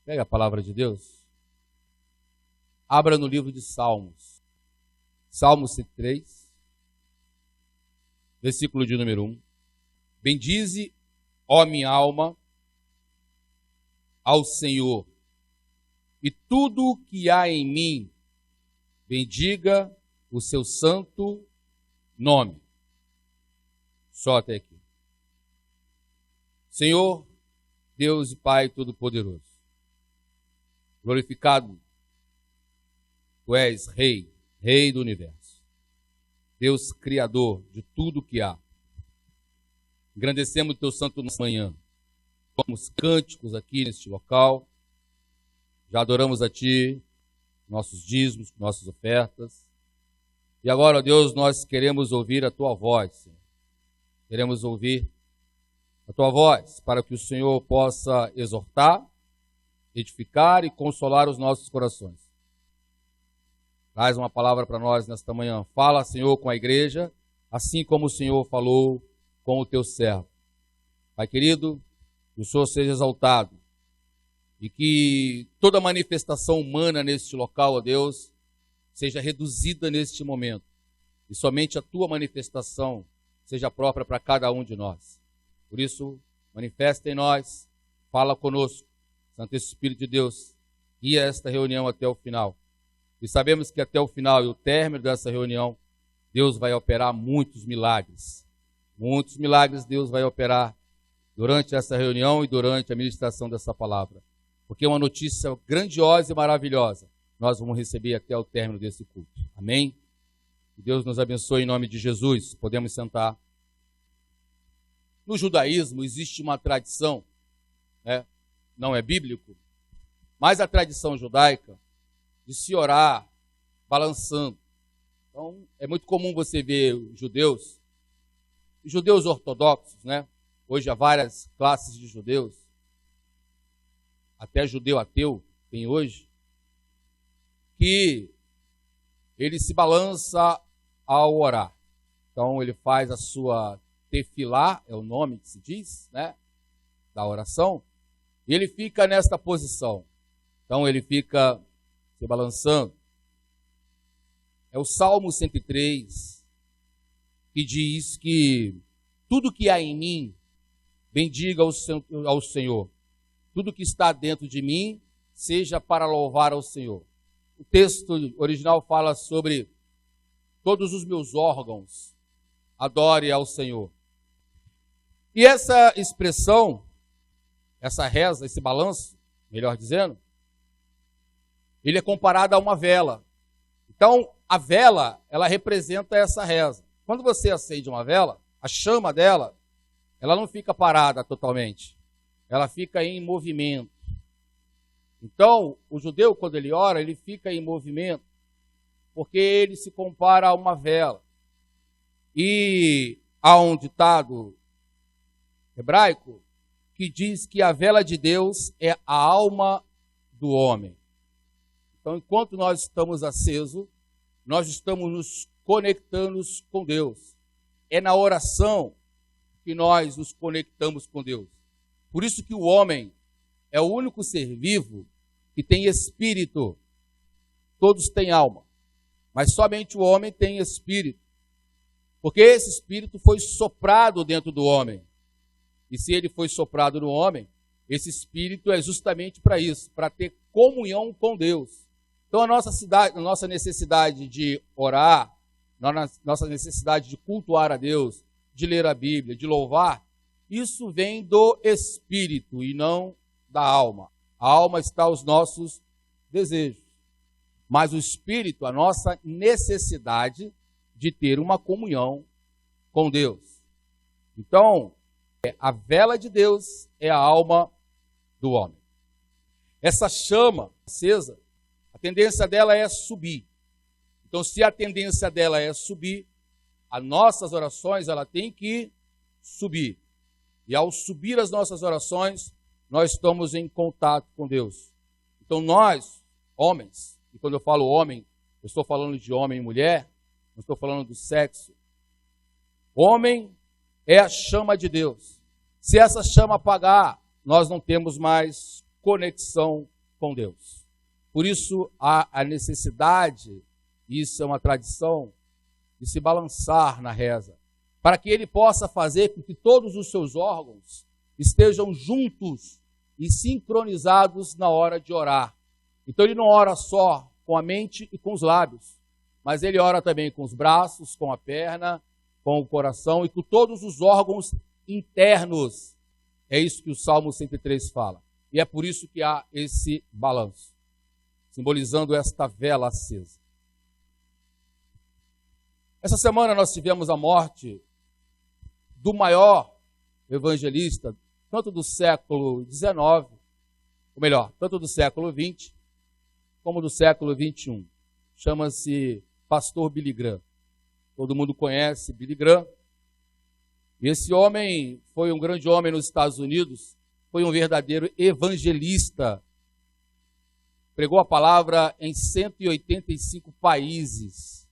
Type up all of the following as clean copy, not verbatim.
Pega a palavra de Deus. Abra no livro de Salmos. Salmo 103, versículo de número 1. Bendize, ó minha alma, ao Senhor, e tudo que há em mim, bendiga o seu santo nome. Só até aqui. Senhor, Deus e Pai Todo-Poderoso, glorificado, Tu és Rei, Rei do Universo, Deus Criador de tudo que há. Engrandecemos o Teu santo nome nessa manhã. Tomamos cânticos aqui neste local, já adoramos a Ti, nossos dízimos, nossas ofertas. E agora, ó Deus, nós queremos ouvir a Tua voz, Senhor. Queremos ouvir a Tua voz, para que o Senhor possa exortar, edificar e consolar os nossos corações. Traz uma palavra para nós nesta manhã. Fala, Senhor, com a igreja, assim como o Senhor falou com o Teu servo. Pai querido, que o Senhor seja exaltado e que toda manifestação humana neste local, ó Deus, seja reduzida neste momento e somente a Tua manifestação seja própria para cada um de nós. Por isso, manifesta em nós, fala conosco, Santo Espírito de Deus, guia esta reunião até o final. E sabemos que até o final e o término dessa reunião, Deus vai operar muitos milagres. Muitos milagres Deus vai operar durante essa reunião e durante a ministração dessa palavra. Porque é uma notícia grandiosa e maravilhosa nós vamos receber até o término desse culto. Amém? Que Deus nos abençoe em nome de Jesus. Podemos sentar. No judaísmo existe uma tradição, não é bíblico, mas a tradição judaica de se orar balançando. Então, é muito comum você ver judeus ortodoxos, Hoje há várias classes de judeus, até judeu ateu tem hoje, que ele se balança ao orar. Então, ele faz a sua tefilá, é o nome que se diz, da oração, e ele fica nesta posição. Então, ele fica se balançando. É o Salmo 103, que diz que tudo que há em mim, bendiga ao Senhor. Tudo que está dentro de mim, seja para louvar ao Senhor. O texto original fala sobre todos os meus órgãos, adore ao Senhor. E essa expressão, essa reza, esse balanço, melhor dizendo, ele é comparado a uma vela. Então, a vela, ela representa essa reza. Quando você acende uma vela, a chama dela, ela não fica parada totalmente. Ela fica em movimento. Então, o judeu, quando ele ora, ele fica em movimento, porque ele se compara a uma vela. E há um ditado hebraico que diz que a vela de Deus é a alma do homem. Então, enquanto nós estamos acesos, nós estamos nos conectando com Deus. É na oração que nós nos conectamos com Deus. Por isso que o homem é o único ser vivo que tem espírito. Todos têm alma, mas somente o homem tem espírito. Porque esse espírito foi soprado dentro do homem. E se ele foi soprado no homem, esse espírito é justamente para isso, para ter comunhão com Deus. Então a nossa necessidade de orar, nossa necessidade de cultuar a Deus, de ler a Bíblia, de louvar, isso vem do espírito e não da alma. A alma está aos nossos desejos. Mas o espírito, a nossa necessidade de ter uma comunhão com Deus. Então, a vela de Deus é a alma do homem. Essa chama acesa, a tendência dela é subir. Então, se a tendência dela é subir, as nossas orações, ela tem que subir. E ao subir as nossas orações, nós estamos em contato com Deus. Então, nós, homens, e quando eu falo homem, eu estou falando de homem e mulher, não estou falando do sexo. Homem é a chama de Deus. Se essa chama apagar, nós não temos mais conexão com Deus. Por isso há a necessidade, isso é uma tradição, de se balançar na reza, para que ele possa fazer com que todos os seus órgãos estejam juntos e sincronizados na hora de orar. Então ele não ora só com a mente e com os lábios, mas ele ora também com os braços, com a perna, com o coração e com todos os órgãos internos. É isso que o Salmo 103 fala. E é por isso que há esse balanço, simbolizando esta vela acesa. Essa semana nós tivemos a morte do maior evangelista, tanto do século XIX, ou melhor, tanto do século XX, como do século XXI. Chama-se Pastor Billy Graham. Todo mundo conhece Billy Graham. E esse homem foi um grande homem nos Estados Unidos, foi um verdadeiro evangelista. Pregou a palavra em 185 países.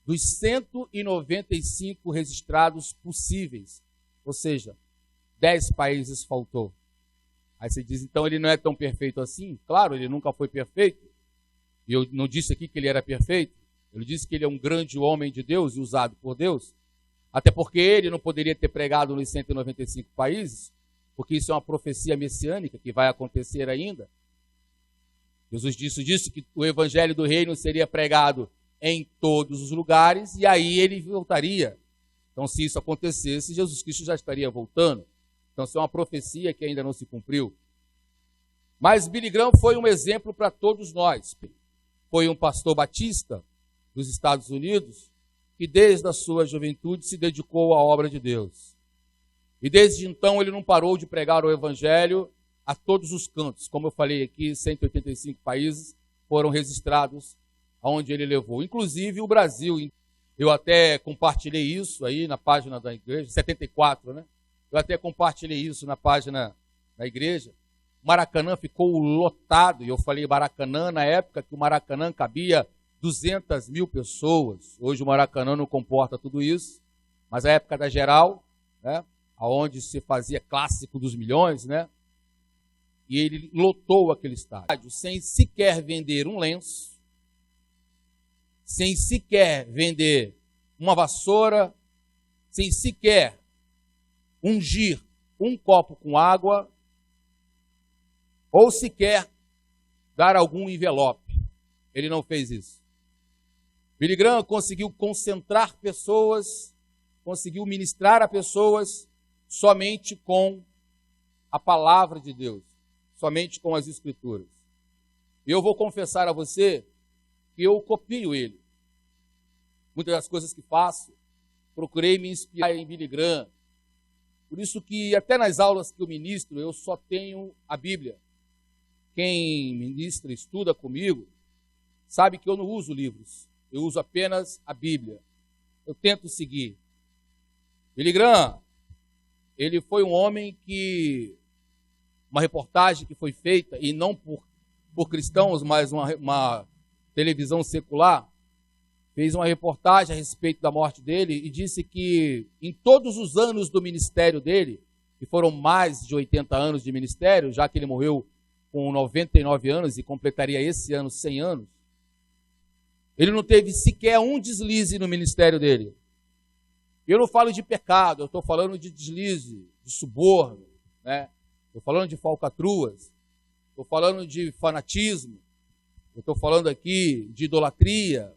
Dos 195 registrados possíveis, ou seja, 10 países faltou. Aí você diz, então ele não é tão perfeito assim? Claro, ele nunca foi perfeito. E eu não disse aqui que ele era perfeito. Eu disse que ele é um grande homem de Deus e usado por Deus. Até porque ele não poderia ter pregado nos 195 países, porque isso é uma profecia messiânica que vai acontecer ainda. Jesus disse que o evangelho do reino seria pregado em todos os lugares, e aí ele voltaria. Então, se isso acontecesse, Jesus Cristo já estaria voltando. Então, isso é uma profecia que ainda não se cumpriu. Mas Billy Graham foi um exemplo para todos nós. Foi um pastor batista dos Estados Unidos, que desde a sua juventude se dedicou à obra de Deus. E desde então ele não parou de pregar o evangelho a todos os cantos. Como eu falei aqui, 185 países foram registrados aonde ele levou, inclusive o Brasil. Eu até compartilhei isso aí na página da igreja, 74, né? Eu até compartilhei isso na página da igreja. Maracanã ficou lotado, e eu falei Maracanã na época que o Maracanã cabia 200 mil pessoas. Hoje o Maracanã não comporta tudo isso, mas a época da geral, né? Aonde se fazia clássico dos milhões, né? E ele lotou aquele estádio sem sequer vender um lenço, sem sequer vender uma vassoura, sem sequer ungir um copo com água, ou sequer dar algum envelope. Ele não fez isso. Billy Graham conseguiu concentrar pessoas, conseguiu ministrar a pessoas somente com a palavra de Deus, somente com as Escrituras. E eu vou confessar a você que eu copio ele. Muitas das coisas que faço, procurei me inspirar em Billy Graham. Por isso que até nas aulas que eu ministro, eu só tenho a Bíblia. Quem ministra, estuda comigo, sabe que eu não uso livros. Eu uso apenas a Bíblia. Eu tento seguir. Billy Graham, ele foi um homem que, uma reportagem que foi feita, e não por cristãos, mas uma televisão secular, fez uma reportagem a respeito da morte dele e disse que em todos os anos do ministério dele, que foram mais de 80 anos de ministério, já que ele morreu com 99 anos e completaria esse ano 100 anos, ele não teve sequer um deslize no ministério dele. Eu não falo de pecado, eu estou falando de deslize, de suborno, né? Estou falando de falcatruas, estou falando de fanatismo, eu estou falando aqui de idolatria,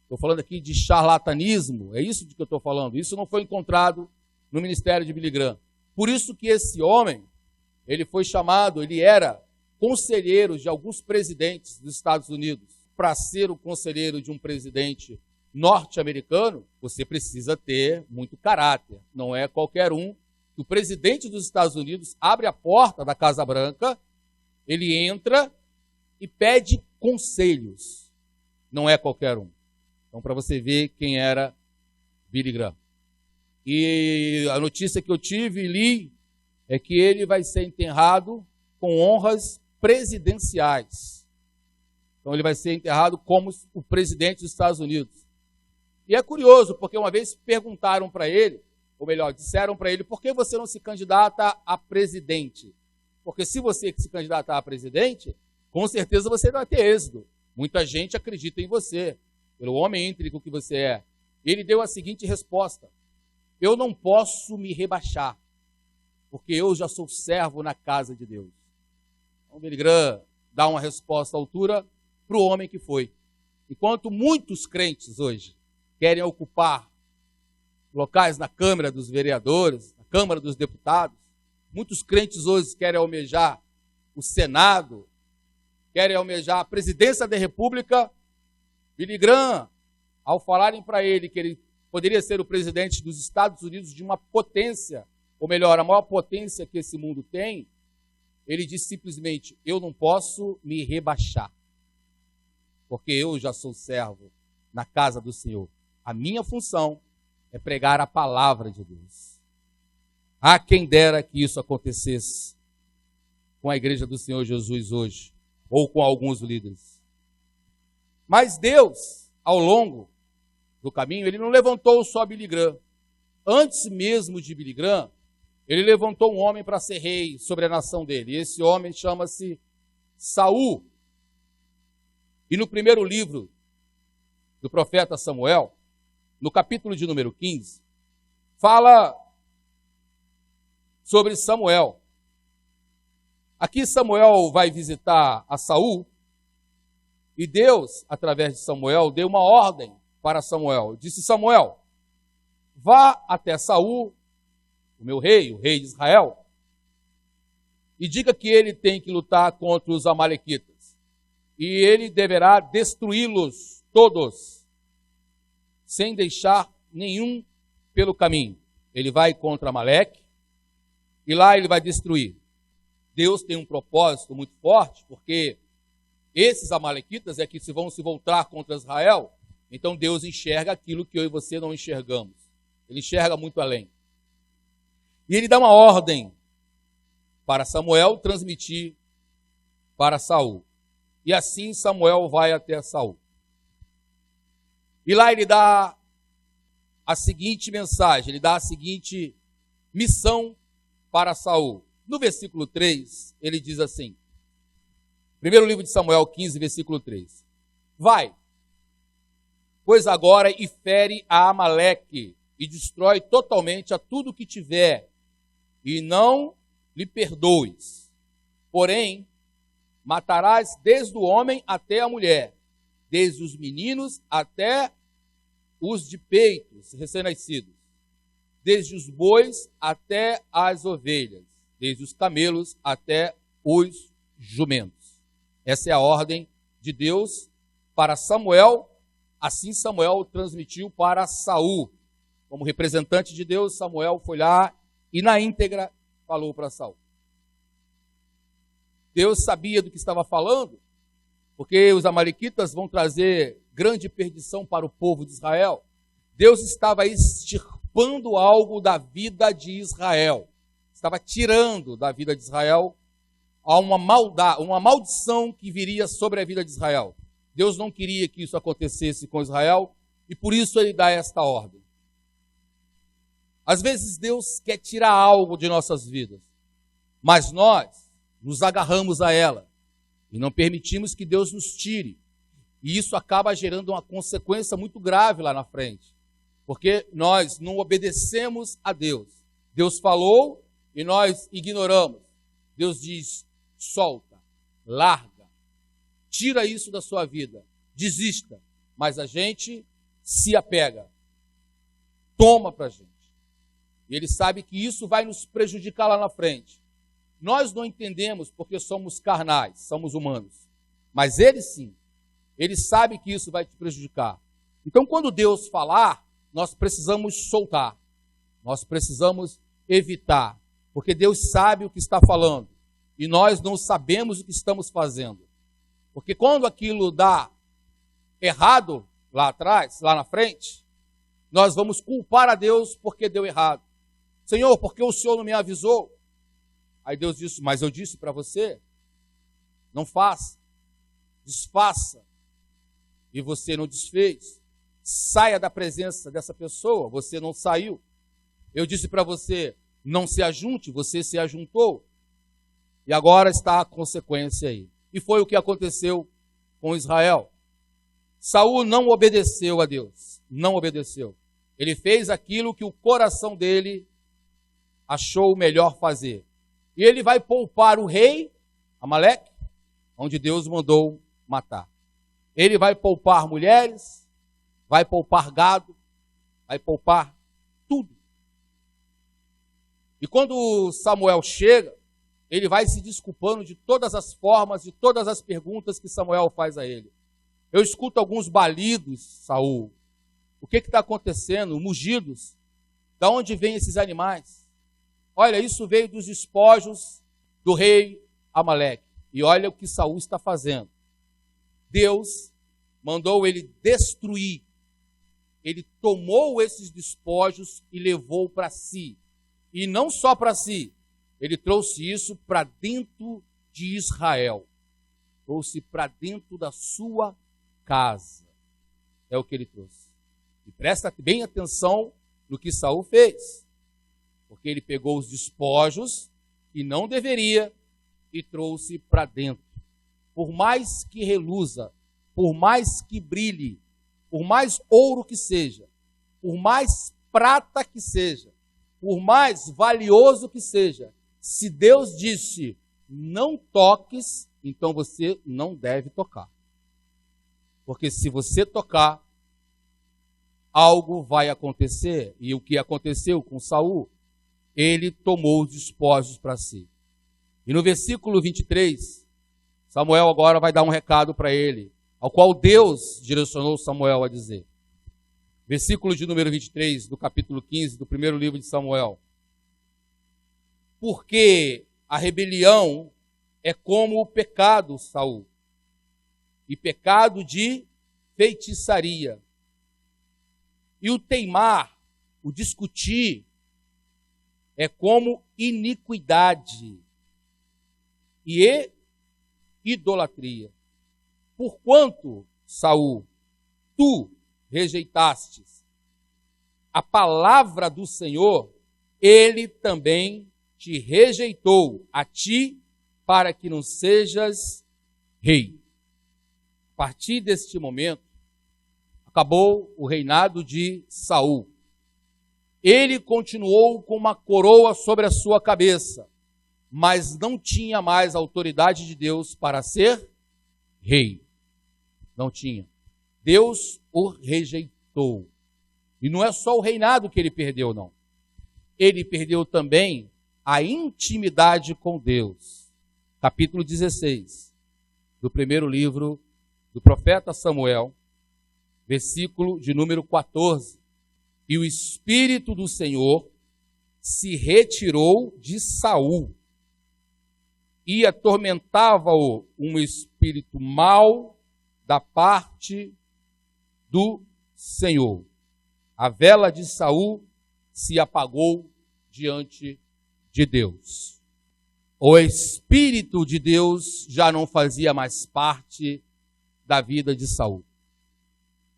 estou falando aqui de charlatanismo, é isso de que eu estou falando. Isso não foi encontrado no ministério de Billy Graham. Por isso que esse homem, ele foi chamado, ele era conselheiro de alguns presidentes dos Estados Unidos. Para ser o conselheiro de um presidente norte-americano, você precisa ter muito caráter. Não é qualquer um. O presidente dos Estados Unidos abre a porta da Casa Branca, ele entra e pede conselhos. Não é qualquer um. Então, para você ver quem era Billy Graham. E a notícia que eu tive e li é que ele vai ser enterrado com honras presidenciais. Então, ele vai ser enterrado como o presidente dos Estados Unidos. E é curioso, porque uma vez perguntaram para ele, ou melhor, disseram para ele, por que você não se candidata a presidente? Porque se você se candidatar a presidente, com certeza você vai ter êxito. Muita gente acredita em você, pelo homem íntegro que você é. Ele deu a seguinte resposta: eu não posso me rebaixar, porque eu já sou servo na casa de Deus. Então, Billy Graham dá uma resposta à altura para o homem que foi. Enquanto muitos crentes hoje querem ocupar locais na Câmara dos Vereadores, na Câmara dos Deputados, muitos crentes hoje querem almejar o Senado, querem almejar a presidência da República. Billy Graham, ao falarem para ele que ele poderia ser o presidente dos Estados Unidos, de uma potência, ou melhor, a maior potência que esse mundo tem, ele disse simplesmente: eu não posso me rebaixar, porque eu já sou servo na casa do Senhor. A minha função é pregar a palavra de Deus. Ah, quem dera que isso acontecesse com a igreja do Senhor Jesus hoje, ou com alguns líderes. Mas Deus, ao longo do caminho, ele não levantou só Billy Graham. Antes mesmo de Billy Graham, ele levantou um homem para ser rei sobre a nação dele. E esse homem chama-se Saul. E no primeiro livro do profeta Samuel, no capítulo de número 15, fala sobre Samuel. Aqui Samuel vai visitar a Saul, e Deus, através de Samuel, deu uma ordem para Samuel. Disse: Samuel, vá até Saul, o meu rei, o rei de Israel, e diga que ele tem que lutar contra os amalequitas, e ele deverá destruí-los todos, sem deixar nenhum pelo caminho. Ele vai contra Amaleque, e lá ele vai destruir. Deus tem um propósito muito forte, porque esses amalequitas é que vão se voltar contra Israel. Então Deus enxerga aquilo que eu e você não enxergamos. Ele enxerga muito além. E ele dá uma ordem para Samuel transmitir para Saul. E assim Samuel vai até Saul. E lá ele dá a seguinte mensagem, ele dá a seguinte missão para Saul. No versículo 3, ele diz assim, primeiro livro de Samuel 15, versículo 3. Vai, pois agora e fere a Amaleque, e destrói totalmente a tudo que tiver, e não lhe perdoes. Porém, matarás desde o homem até a mulher, desde os meninos até os de peitos recém-nascidos, desde os bois até as ovelhas, desde os camelos até os jumentos. Essa é a ordem de Deus para Samuel. Assim Samuel transmitiu para Saul. Como representante de Deus, Samuel foi lá e na íntegra falou para Saul. Deus sabia do que estava falando, porque os amalequitas vão trazer grande perdição para o povo de Israel. Deus estava extirpando algo da vida de Israel. Estava tirando da vida de Israel uma maldição que viria sobre a vida de Israel. Deus não queria que isso acontecesse com Israel, e por isso ele dá esta ordem. Às vezes Deus quer tirar algo de nossas vidas, mas nós nos agarramos a ela e não permitimos que Deus nos tire. E isso acaba gerando uma consequência muito grave lá na frente, porque nós não obedecemos a Deus. Deus falou e nós ignoramos. Deus diz: solta, larga, tira isso da sua vida, desista. Mas a gente se apega, toma para a gente. E ele sabe que isso vai nos prejudicar lá na frente. Nós não entendemos porque somos carnais, somos humanos. Mas ele sim, ele sabe que isso vai te prejudicar. Então, quando Deus falar, nós precisamos soltar. Nós precisamos evitar. Porque Deus sabe o que está falando. E nós não sabemos o que estamos fazendo. Porque quando aquilo dá errado lá atrás, lá na frente, nós vamos culpar a Deus porque deu errado. Senhor, porque o Senhor não me avisou? Aí Deus disse: mas eu disse para você, não faça, desfaça, e você não desfez. Saia da presença dessa pessoa, você não saiu. Eu disse para você, não se ajunte, você se ajuntou. E agora está a consequência aí. E foi o que aconteceu com Israel. Saul não obedeceu a Deus. Não obedeceu. Ele fez aquilo que o coração dele achou melhor fazer. E ele vai poupar o rei, Amaleque, onde Deus mandou matar. Ele vai poupar mulheres, vai poupar gado, vai poupar tudo. E quando Samuel chega, ele vai se desculpando de todas as formas, de todas as perguntas que Samuel faz a ele. Eu escuto alguns balidos, Saul. O que está acontecendo? Mugidos. Da onde vêm esses animais? Olha, isso veio dos despojos do rei Amaleque. E olha o que Saul está fazendo. Deus mandou ele destruir. Ele tomou esses despojos e levou para si. E não só para si. Ele trouxe isso para dentro de Israel. Trouxe para dentro da sua casa. É o que ele trouxe. E presta bem atenção no que Saul fez. Porque ele pegou os despojos que não deveria e trouxe para dentro. Por mais que reluza, por mais que brilhe, por mais ouro que seja, por mais prata que seja, por mais valioso que seja, se Deus disse, não toques, então você não deve tocar. Porque se você tocar, algo vai acontecer. E o que aconteceu com Saul? Ele tomou os despojos para si. E no versículo 23, Samuel agora vai dar um recado para ele, ao qual Deus direcionou Samuel a dizer. Versículo de número 23, do capítulo 15, do primeiro livro de Samuel. Porque a rebelião é como o pecado, Saul, e pecado de feitiçaria. E o teimar, o discutir, é como iniquidade e idolatria. Porquanto, Saul, tu rejeitastes a palavra do Senhor, ele também te rejeitou a ti para que não sejas rei. A partir deste momento, acabou o reinado de Saul. Ele continuou com uma coroa sobre a sua cabeça, mas não tinha mais a autoridade de Deus para ser rei. Não tinha. Deus o rejeitou. E não é só o reinado que ele perdeu, não. Ele perdeu também a intimidade com Deus. Capítulo 16, do primeiro livro do profeta Samuel, versículo de número 14. E o Espírito do Senhor se retirou de Saul e atormentava-o um espírito mau da parte do Senhor. A vela de Saul se apagou diante de Deus. O Espírito de Deus já não fazia mais parte da vida de Saul,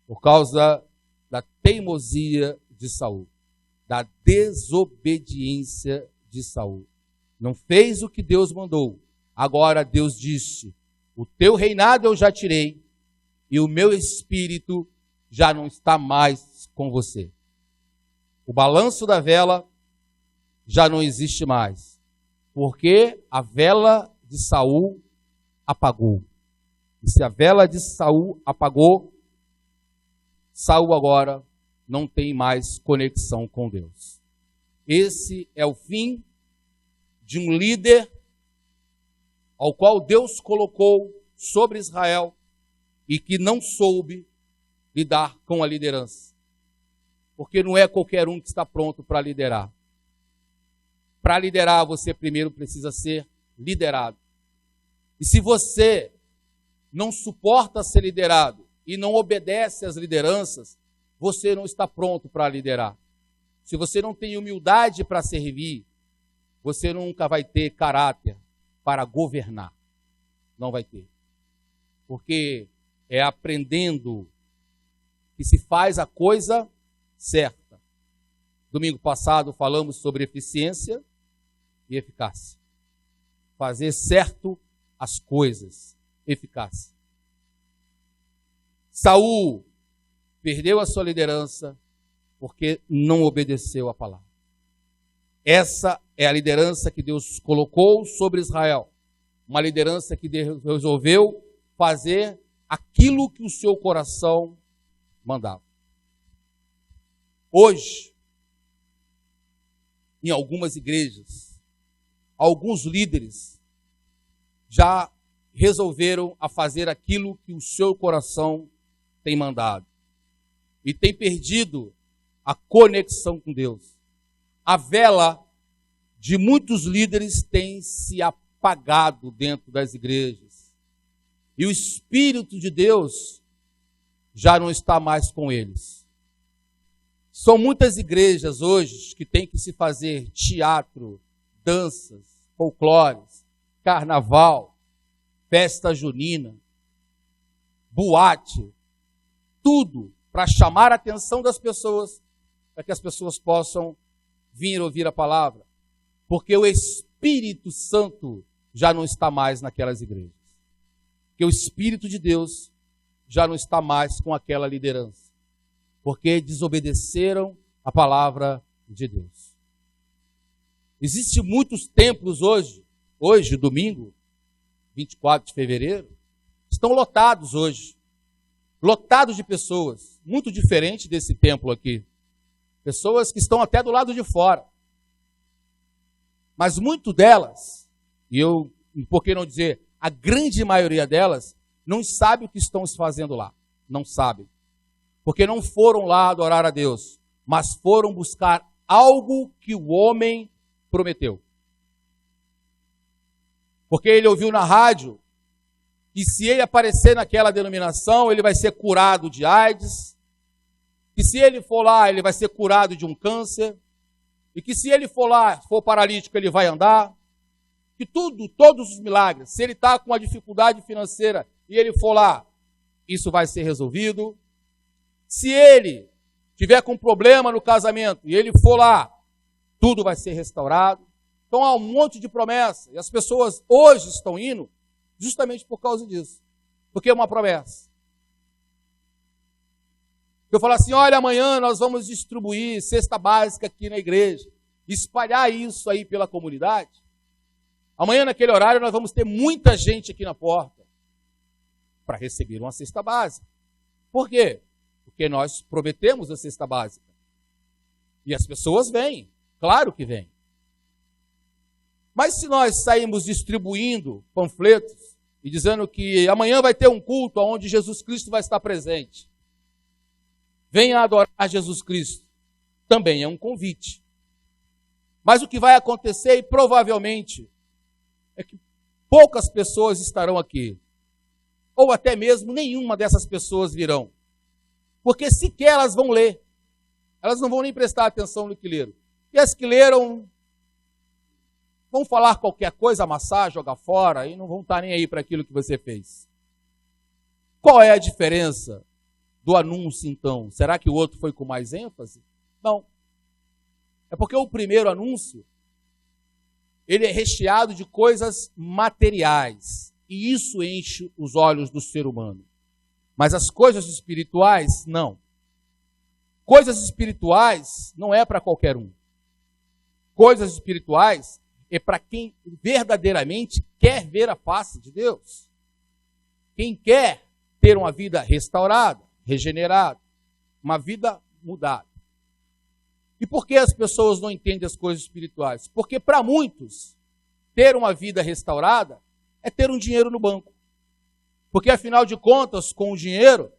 por causa da teimosia de Saul, da desobediência de Saul. Não fez o que Deus mandou. Agora Deus disse, o teu reinado eu já tirei, e o meu espírito já não está mais com você. O balanço da vela já não existe mais, porque a vela de Saul apagou. E se a vela de Saul apagou, Saul agora não tem mais conexão com Deus. Esse é o fim de um líder ao qual Deus colocou sobre Israel e que não soube lidar com a liderança. Porque não é qualquer um que está pronto para liderar. Para liderar, você primeiro precisa ser liderado. E se você não suporta ser liderado e não obedece às lideranças, você não está pronto para liderar. Se você não tem humildade para servir, você nunca vai ter caráter para governar. Não vai ter. Porque é aprendendo que se faz a coisa certa. Domingo passado falamos sobre eficiência e eficácia. fazer certo as coisas, eficácia. Saul perdeu a sua liderança porque não obedeceu a palavra. Essa é a liderança que Deus colocou sobre Israel. Uma liderança que Deus resolveu fazer aquilo que o seu coração mandava. Hoje, em algumas igrejas, alguns líderes já resolveram a fazer aquilo que o seu coração tem mandado. E tem perdido a conexão com Deus. A vela de muitos líderes tem se apagado dentro das igrejas. E o Espírito de Deus já não está mais com eles. São muitas igrejas hoje que têm que se fazer teatro, danças, folclores, carnaval, festa junina, boate, tudo para chamar a atenção das pessoas, para que as pessoas possam vir ouvir a palavra, porque o Espírito Santo já não está mais naquelas igrejas. Porque o Espírito de Deus já não está mais com aquela liderança, porque desobedeceram a palavra de Deus. Existem muitos templos hoje, domingo, 24 de fevereiro, estão lotados hoje, lotados de pessoas, muito diferente desse templo aqui. Pessoas que estão até do lado de fora. Mas muito delas, por que não dizer, a grande maioria delas, não sabe o que estão se fazendo lá. Não sabem. Porque não foram lá adorar a Deus, mas foram buscar algo que o homem prometeu. Porque ele ouviu na rádio que se ele aparecer naquela denominação, ele vai ser curado de AIDS, que se ele for lá, ele vai ser curado de um câncer, e que se ele for lá, for paralítico, ele vai andar, que todos os milagres, se ele está com uma dificuldade financeira e ele for lá, isso vai ser resolvido. Se ele tiver com problema no casamento e ele for lá, tudo vai ser restaurado. Então há um monte de promessa, e as pessoas hoje estão indo justamente por causa disso, porque é uma promessa. Eu falo assim, olha, amanhã nós vamos distribuir cesta básica aqui na igreja, espalhar isso aí pela comunidade. Amanhã naquele horário nós vamos ter muita gente aqui na porta para receber uma cesta básica. Por quê? Porque nós prometemos a cesta básica. E as pessoas vêm, claro que vêm. Mas se nós saímos distribuindo panfletos e dizendo que amanhã vai ter um culto onde Jesus Cristo vai estar presente, venha adorar Jesus Cristo, também é um convite. Mas o que vai acontecer, e provavelmente, é que poucas pessoas estarão aqui. Ou até mesmo nenhuma dessas pessoas virão. Porque sequer elas vão ler. Elas não vão nem prestar atenção no que leram. E as que leram vão falar qualquer coisa, amassar, jogar fora, e não vão estar nem aí para aquilo que você fez. Qual é a diferença do anúncio, então? Será que o outro foi com mais ênfase? Não. É porque o primeiro anúncio, ele é recheado de coisas materiais. E isso enche os olhos do ser humano. Mas as coisas espirituais, não. Coisas espirituais não é para qualquer um. Coisas espirituais é para quem verdadeiramente quer ver a face de Deus. Quem quer ter uma vida restaurada, regenerada, uma vida mudada. E por que as pessoas não entendem as coisas espirituais? Porque para muitos, ter uma vida restaurada é ter um dinheiro no banco. Porque afinal de contas, com o dinheiro,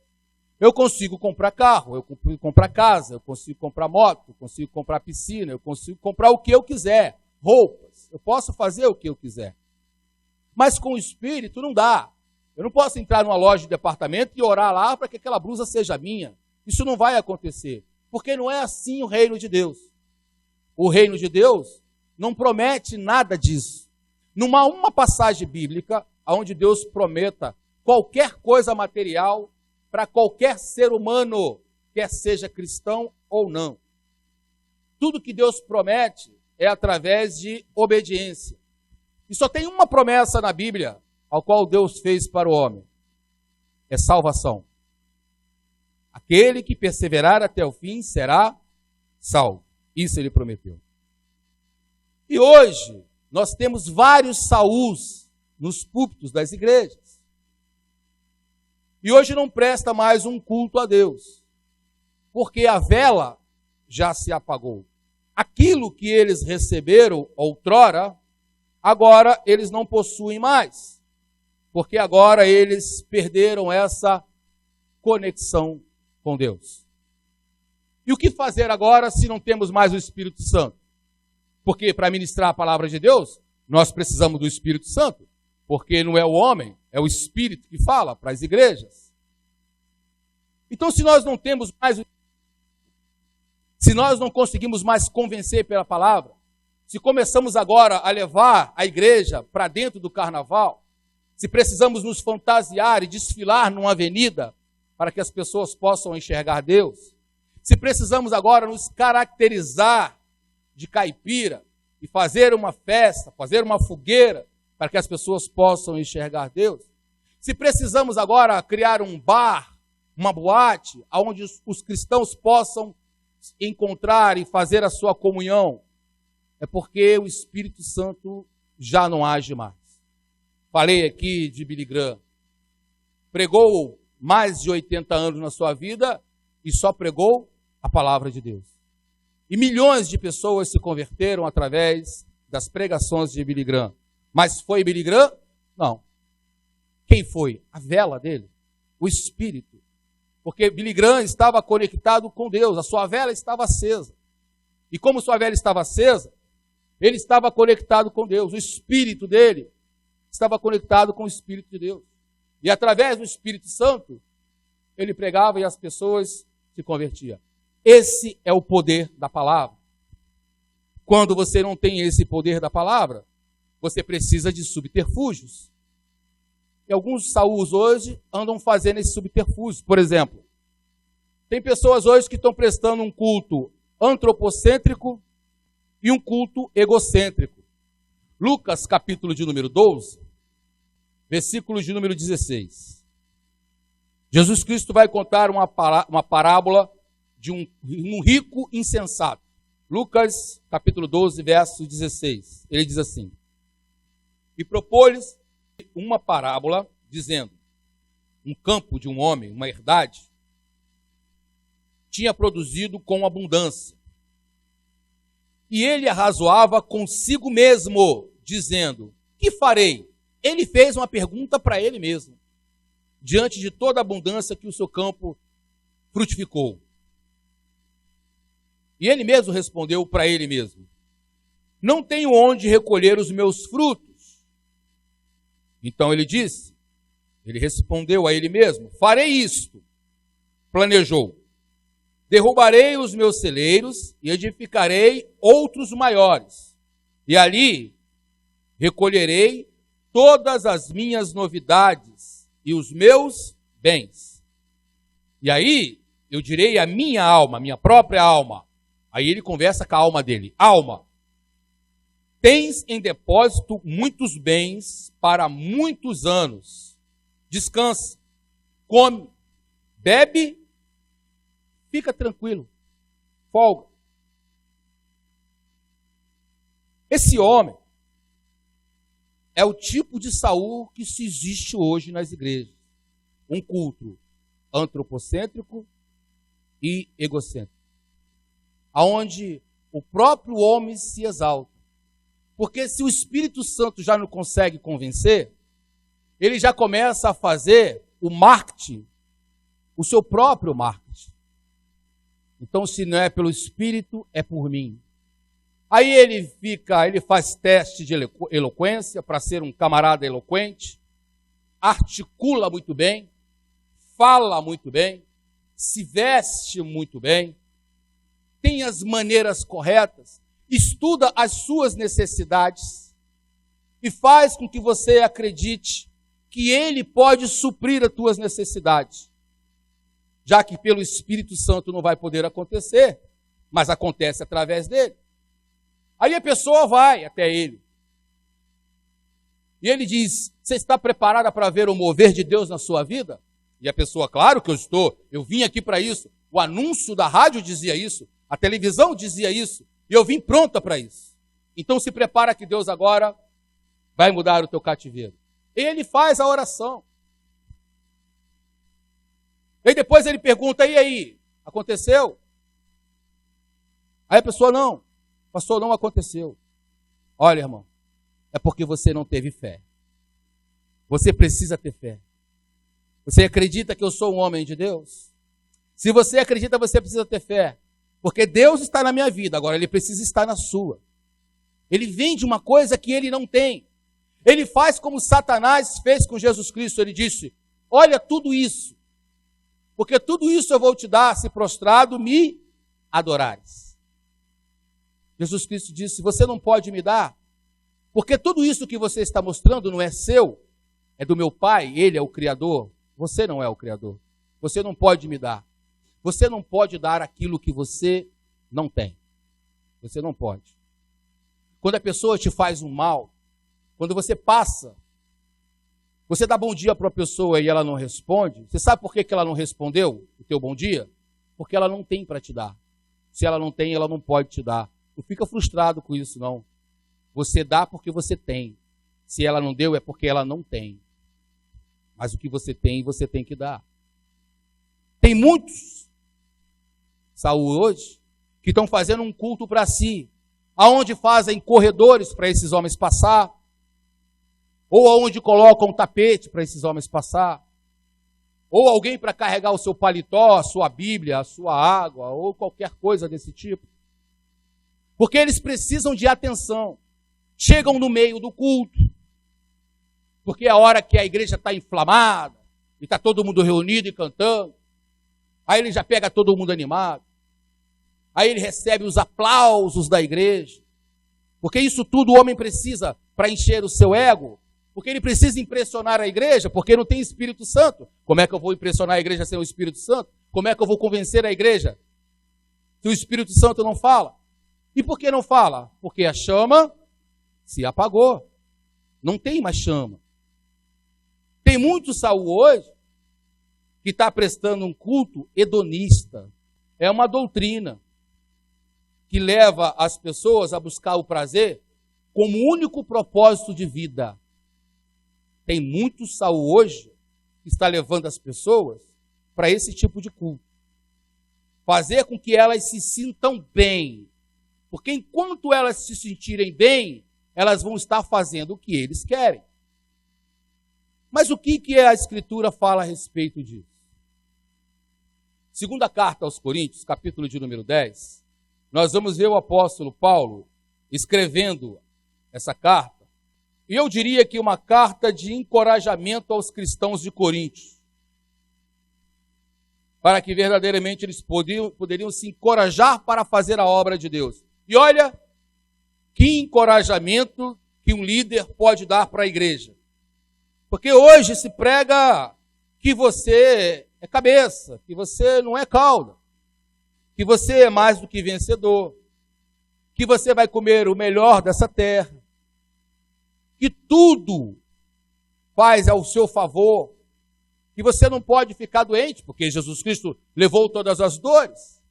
eu consigo comprar carro, eu consigo comprar casa, eu consigo comprar moto, eu consigo comprar piscina, eu consigo comprar o que eu quiser, roupas, eu posso fazer o que eu quiser. Mas com o Espírito não dá. Eu não posso entrar numa loja de departamento e orar lá para que aquela blusa seja minha. Isso não vai acontecer, porque não é assim o reino de Deus. O reino de Deus não promete nada disso. Não há uma passagem bíblica onde Deus prometa qualquer coisa material para qualquer ser humano, quer seja cristão ou não. Tudo que Deus promete é através de obediência. E só tem uma promessa na Bíblia, ao qual Deus fez para o homem. É salvação. Aquele que perseverar até o fim será salvo. Isso ele prometeu. E hoje, nós temos vários Saúls nos púlpitos das igrejas. E hoje não presta mais um culto a Deus, porque a vela já se apagou. Aquilo que eles receberam outrora, agora eles não possuem mais, porque agora eles perderam essa conexão com Deus. E o que fazer agora se não temos mais o Espírito Santo? Porque para ministrar a palavra de Deus, nós precisamos do Espírito Santo, porque não é o homem, é o Espírito que fala para as igrejas. Então, se nós não temos mais, se nós não conseguimos mais convencer pela palavra, se começamos agora a levar a igreja para dentro do carnaval, se precisamos nos fantasiar e desfilar numa avenida para que as pessoas possam enxergar Deus, se precisamos agora nos caracterizar de caipira e fazer uma festa, fazer uma fogueira para que as pessoas possam enxergar Deus, se precisamos agora criar um bar, uma boate, onde os cristãos possam encontrar e fazer a sua comunhão, é porque o Espírito Santo já não age mais. Falei aqui de Billy Graham. Pregou mais de 80 anos na sua vida e só pregou a palavra de Deus. E milhões de pessoas se converteram através das pregações de Billy Graham. Mas foi Billy Graham? Não. Quem foi? A vela dele, o Espírito. Porque Billy Graham estava conectado com Deus, a sua vela estava acesa. E como sua vela estava acesa, ele estava conectado com Deus, o Espírito dele estava conectado com o Espírito de Deus. E através do Espírito Santo, ele pregava e as pessoas se convertiam. Esse é o poder da palavra. Quando você não tem esse poder da palavra, você precisa de subterfúgios. E alguns Saúls hoje andam fazendo esse subterfúgio. Por exemplo, tem pessoas hoje que estão prestando um culto antropocêntrico e um culto egocêntrico. Lucas, capítulo de número 12, versículo de número 16. Jesus Cristo vai contar uma parábola de um rico insensato. Lucas, capítulo 12, verso 16. Ele diz assim: e propôs-lhes uma parábola, dizendo: um campo de um homem, uma herdade, tinha produzido com abundância. E ele arrazoava consigo mesmo, dizendo: que farei? Ele fez uma pergunta para ele mesmo, diante de toda a abundância que o seu campo frutificou. E ele mesmo respondeu para ele mesmo: não tenho onde recolher os meus frutos. Então ele disse, ele respondeu a ele mesmo: farei isto. Planejou: derrubarei os meus celeiros e edificarei outros maiores. E ali recolherei todas as minhas novidades e os meus bens. E aí eu direi à minha alma, minha própria alma. Aí ele conversa com a alma dele: alma, tens em depósito muitos bens para muitos anos. Descansa, come, bebe, fica tranquilo, folga. Esse homem é o tipo de Saul que se existe hoje nas igrejas. Um culto antropocêntrico e egocêntrico, aonde o próprio homem se exalta. Porque se o Espírito Santo já não consegue convencer, ele já começa a fazer o marketing, o seu próprio marketing. Então, se não é pelo Espírito, é por mim. Aí ele faz teste de eloquência para ser um camarada eloquente, articula muito bem, fala muito bem, se veste muito bem, tem as maneiras corretas, estuda as suas necessidades e faz com que você acredite que ele pode suprir as tuas necessidades, já que pelo Espírito Santo não vai poder acontecer, mas acontece através dele. Aí a pessoa vai até ele e ele diz, você está preparada para ver o mover de Deus na sua vida? E a pessoa, claro que eu estou, eu vim aqui para isso. O anúncio da rádio dizia isso, a televisão dizia isso, e eu vim pronta para isso. Então se prepara que Deus agora vai mudar o teu cativeiro. Ele faz a oração. E depois ele pergunta, e aí, aconteceu? Aí a pessoa, não, pastor, não aconteceu. Olha, irmão, é porque você não teve fé. Você precisa ter fé. Você acredita que eu sou um homem de Deus? Se você acredita, você precisa ter fé. Porque Deus está na minha vida, agora ele precisa estar na sua. Ele vende uma coisa que ele não tem. Ele faz como Satanás fez com Jesus Cristo. Ele disse, olha tudo isso, porque tudo isso eu vou te dar se prostrado me adorares. Jesus Cristo disse, você não pode me dar, porque tudo isso que você está mostrando não é seu, é do meu Pai, Ele é o Criador, você não é o Criador. Você não pode me dar. Você não pode dar aquilo que você não tem. Você não pode. Quando a pessoa te faz um mal, quando você passa, você dá bom dia para a pessoa e ela não responde, você sabe por que ela não respondeu o teu bom dia? Porque ela não tem para te dar. Se ela não tem, ela não pode te dar. Não fica frustrado com isso, não. Você dá porque você tem. Se ela não deu, é porque ela não tem. Mas o que você tem que dar. Tem muitos, Saul hoje, que estão fazendo um culto para si, aonde fazem corredores para esses homens passar, ou aonde colocam um tapete para esses homens passar, ou alguém para carregar o seu paletó, a sua Bíblia, a sua água, ou qualquer coisa desse tipo. Porque eles precisam de atenção. Chegam no meio do culto, porque é a hora que a igreja está inflamada, e está todo mundo reunido e cantando, aí ele já pega todo mundo animado, aí ele recebe os aplausos da igreja, porque isso tudo o homem precisa para encher o seu ego, porque ele precisa impressionar a igreja, porque não tem Espírito Santo. Como é que eu vou impressionar a igreja sem o Espírito Santo? Como é que eu vou convencer a igreja se o Espírito Santo não fala? E por que não fala? Porque a chama se apagou. Não tem mais chama. Tem muito Saul hoje que está prestando um culto hedonista. É uma doutrina que leva as pessoas a buscar o prazer como único propósito de vida. Tem muito Saul hoje que está levando as pessoas para esse tipo de culto. Fazer com que elas se sintam bem. Porque enquanto elas se sentirem bem, elas vão estar fazendo o que eles querem. Mas o que a Escritura fala a respeito disso? Segunda carta aos Coríntios, capítulo de número 10, nós vamos ver o apóstolo Paulo escrevendo essa carta. E eu diria que uma carta de encorajamento aos cristãos de Coríntios, para que verdadeiramente eles poderiam se encorajar para fazer a obra de Deus. E olha, que encorajamento que um líder pode dar para a igreja. Porque hoje se prega que você é cabeça, que você não é cauda, que você é mais do que vencedor, que você vai comer o melhor dessa terra, que tudo faz ao seu favor, que você não pode ficar doente, porque Jesus Cristo levou todas as dores.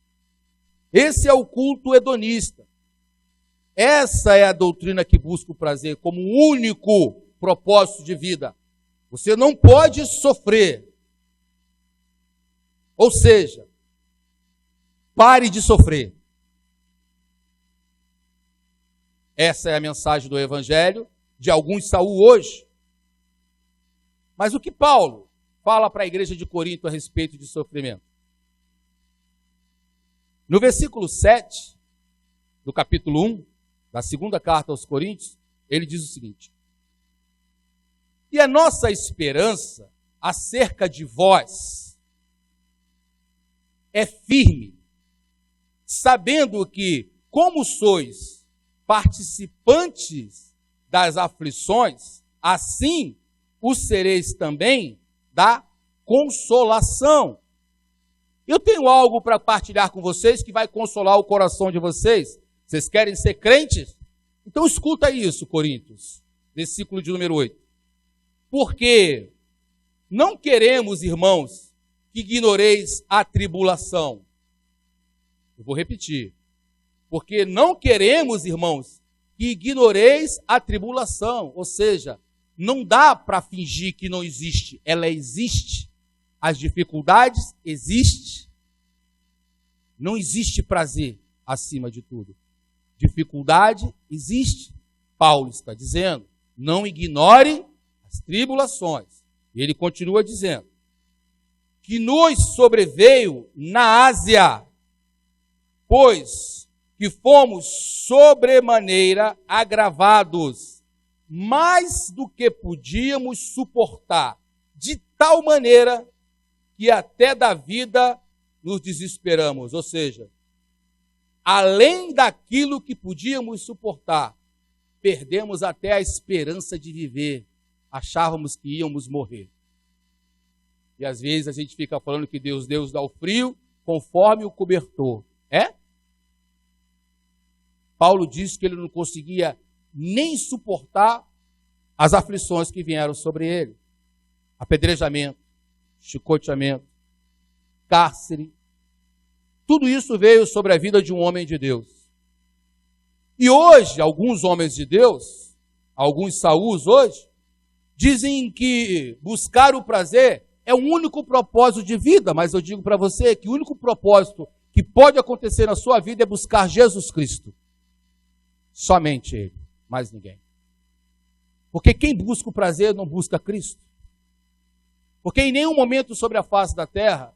Esse é o culto hedonista. Essa é a doutrina que busca o prazer como único propósito de vida. Você não pode sofrer. Ou seja, pare de sofrer. Essa é a mensagem do Evangelho de alguns Saul hoje. Mas o que Paulo fala para a igreja de Corinto a respeito de sofrimento? No versículo 7, do capítulo 1, da segunda carta aos Coríntios, ele diz o seguinte: e a nossa esperança acerca de vós é firme, sabendo que, como sois participantes das aflições, assim o sereis também da consolação. Eu tenho algo para partilhar com vocês que vai consolar o coração de vocês. Vocês querem ser crentes? Então escuta isso, Coríntios. versículo de número 8. Porque não queremos, irmãos, que ignoreis a tribulação. Eu vou repetir. Porque não queremos, irmãos, que ignoreis a tribulação. Ou seja, não dá para fingir que não existe. Ela existe. As dificuldades existem. Não existe prazer acima de tudo. Dificuldade existe. Paulo está dizendo, não ignore as tribulações. E ele continua dizendo, que nos sobreveio na Ásia, pois que fomos sobremaneira agravados, mais do que podíamos suportar, de tal maneira que até da vida nos desesperamos. Ou seja, além daquilo que podíamos suportar, perdemos até a esperança de viver. Achávamos que íamos morrer. E às vezes a gente fica falando que Deus dá o frio conforme o cobertor. É? Paulo disse que ele não conseguia nem suportar as aflições que vieram sobre ele. Apedrejamento, chicoteamento, cárcere. Tudo isso veio sobre a vida de um homem de Deus. E hoje, alguns homens de Deus, alguns Saús hoje, dizem que buscar o prazer é o único propósito de vida, mas eu digo para você que o único propósito que pode acontecer na sua vida é buscar Jesus Cristo. Somente Ele, mais ninguém. Porque quem busca o prazer não busca Cristo. Porque em nenhum momento sobre a face da terra,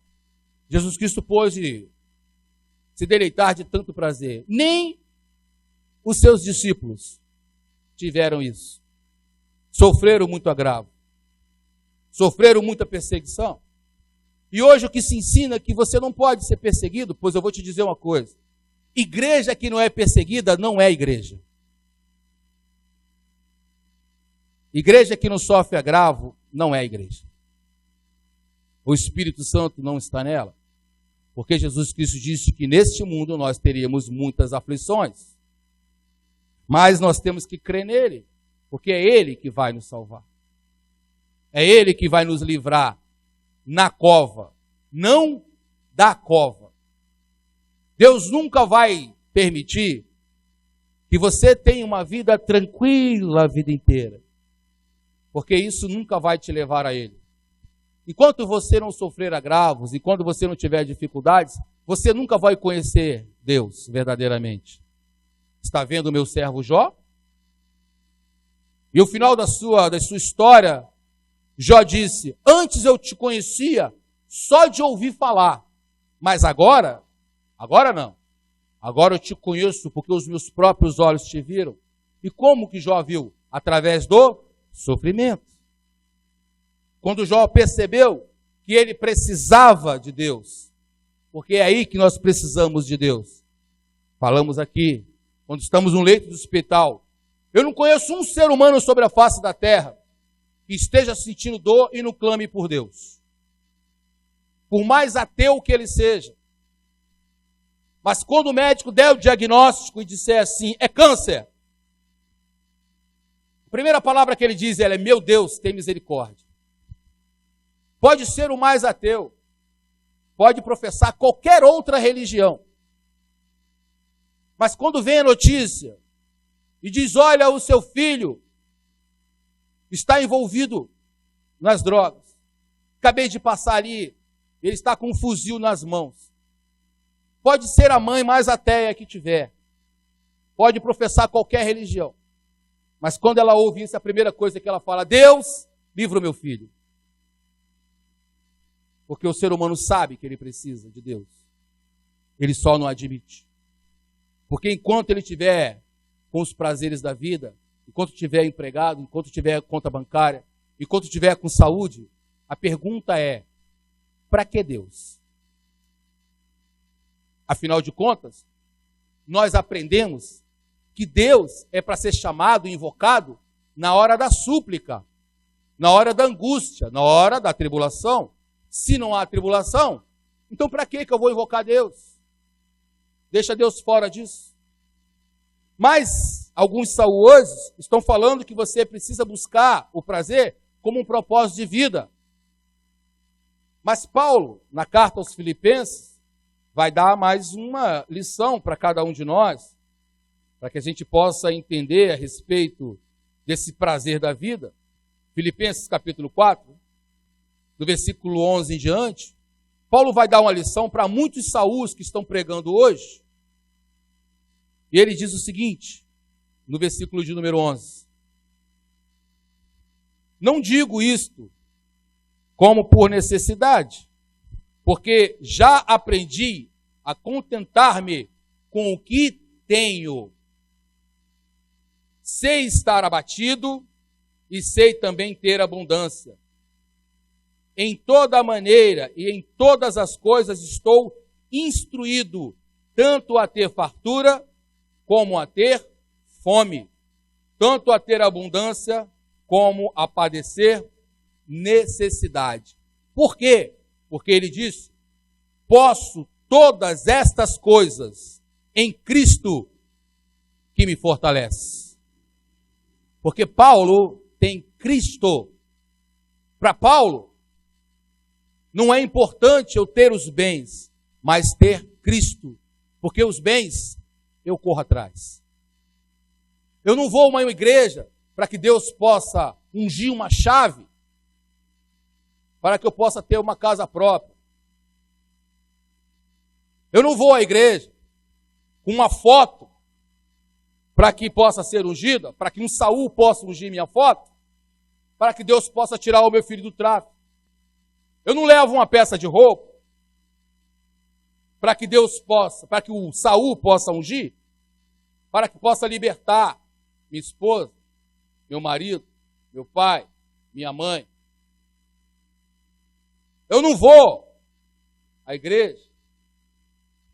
Jesus Cristo pôde se deleitar de tanto prazer. Nem os seus discípulos tiveram isso. Sofreram muito agravo. Sofreram muita perseguição. E hoje o que se ensina é que você não pode ser perseguido, pois eu vou te dizer uma coisa. Igreja que não é perseguida não é igreja. Igreja que não sofre agravo não é igreja. O Espírito Santo não está nela. Porque Jesus Cristo disse que neste mundo nós teríamos muitas aflições. Mas nós temos que crer nele. Porque é Ele que vai nos salvar. É Ele que vai nos livrar na cova, não da cova. Deus nunca vai permitir que você tenha uma vida tranquila a vida inteira. Porque isso nunca vai te levar a Ele. Enquanto você não sofrer agravos, enquanto você não tiver dificuldades, você nunca vai conhecer Deus verdadeiramente. Está vendo o meu servo Jó? E o final da sua história, Jó disse, antes eu te conhecia só de ouvir falar, mas agora não. Agora eu te conheço porque os meus próprios olhos te viram. E como que Jó viu? Através do sofrimento. Quando Jó percebeu que ele precisava de Deus, porque é aí que nós precisamos de Deus. Falamos aqui, quando estamos no leito do hospital, eu não conheço um ser humano sobre a face da terra que esteja sentindo dor e não clame por Deus. Por mais ateu que ele seja. Mas quando o médico der o diagnóstico e disser assim, é câncer. A primeira palavra que ele diz é, meu Deus, tem misericórdia. Pode ser o mais ateu. Pode professar qualquer outra religião. Mas quando vem a notícia e diz, olha, o seu filho está envolvido nas drogas. Acabei de passar ali, ele está com um fuzil nas mãos. Pode ser a mãe mais ateia que tiver. Pode professar qualquer religião. Mas quando ela ouve isso, a primeira coisa que ela fala, Deus, livra o meu filho. Porque o ser humano sabe que ele precisa de Deus. Ele só não admite. Porque enquanto ele estiver com os prazeres da vida, enquanto estiver empregado, enquanto estiver com conta bancária, enquanto estiver com saúde, a pergunta é, para que Deus? Afinal de contas, nós aprendemos que Deus é para ser chamado e invocado na hora da súplica, na hora da angústia, na hora da tribulação. Se não há tribulação, então para que eu vou invocar Deus? Deixa Deus fora disso. Mas alguns saúoses estão falando que você precisa buscar o prazer como um propósito de vida. Mas Paulo, na carta aos Filipenses, vai dar mais uma lição para cada um de nós, para que a gente possa entender a respeito desse prazer da vida. Filipenses capítulo 4, do versículo 11 em diante, Paulo vai dar uma lição para muitos saús que estão pregando hoje. E ele diz o seguinte, no versículo de número 11. Não digo isto como por necessidade, porque já aprendi a contentar-me com o que tenho. Sei estar abatido e sei também ter abundância. Em toda maneira e em todas as coisas estou instruído, tanto a ter fartura como a ter fome, tanto a ter abundância como a padecer necessidade. Por quê? Porque ele diz, posso todas estas coisas em Cristo que me fortalece. Porque Paulo tem Cristo. Para Paulo, não é importante eu ter os bens, mas ter Cristo. Porque os bens eu corro atrás. Eu não vou a uma igreja para que Deus possa ungir uma chave, para que eu possa ter uma casa própria. Eu não vou à igreja com uma foto para que possa ser ungida, para que um Saul possa ungir minha foto, para que Deus possa tirar o meu filho do tráfico. Eu não levo uma peça de roupa para que Deus possa, para que o Saul possa ungir, para que possa libertar minha esposa, meu marido, meu pai, minha mãe. Eu não vou à igreja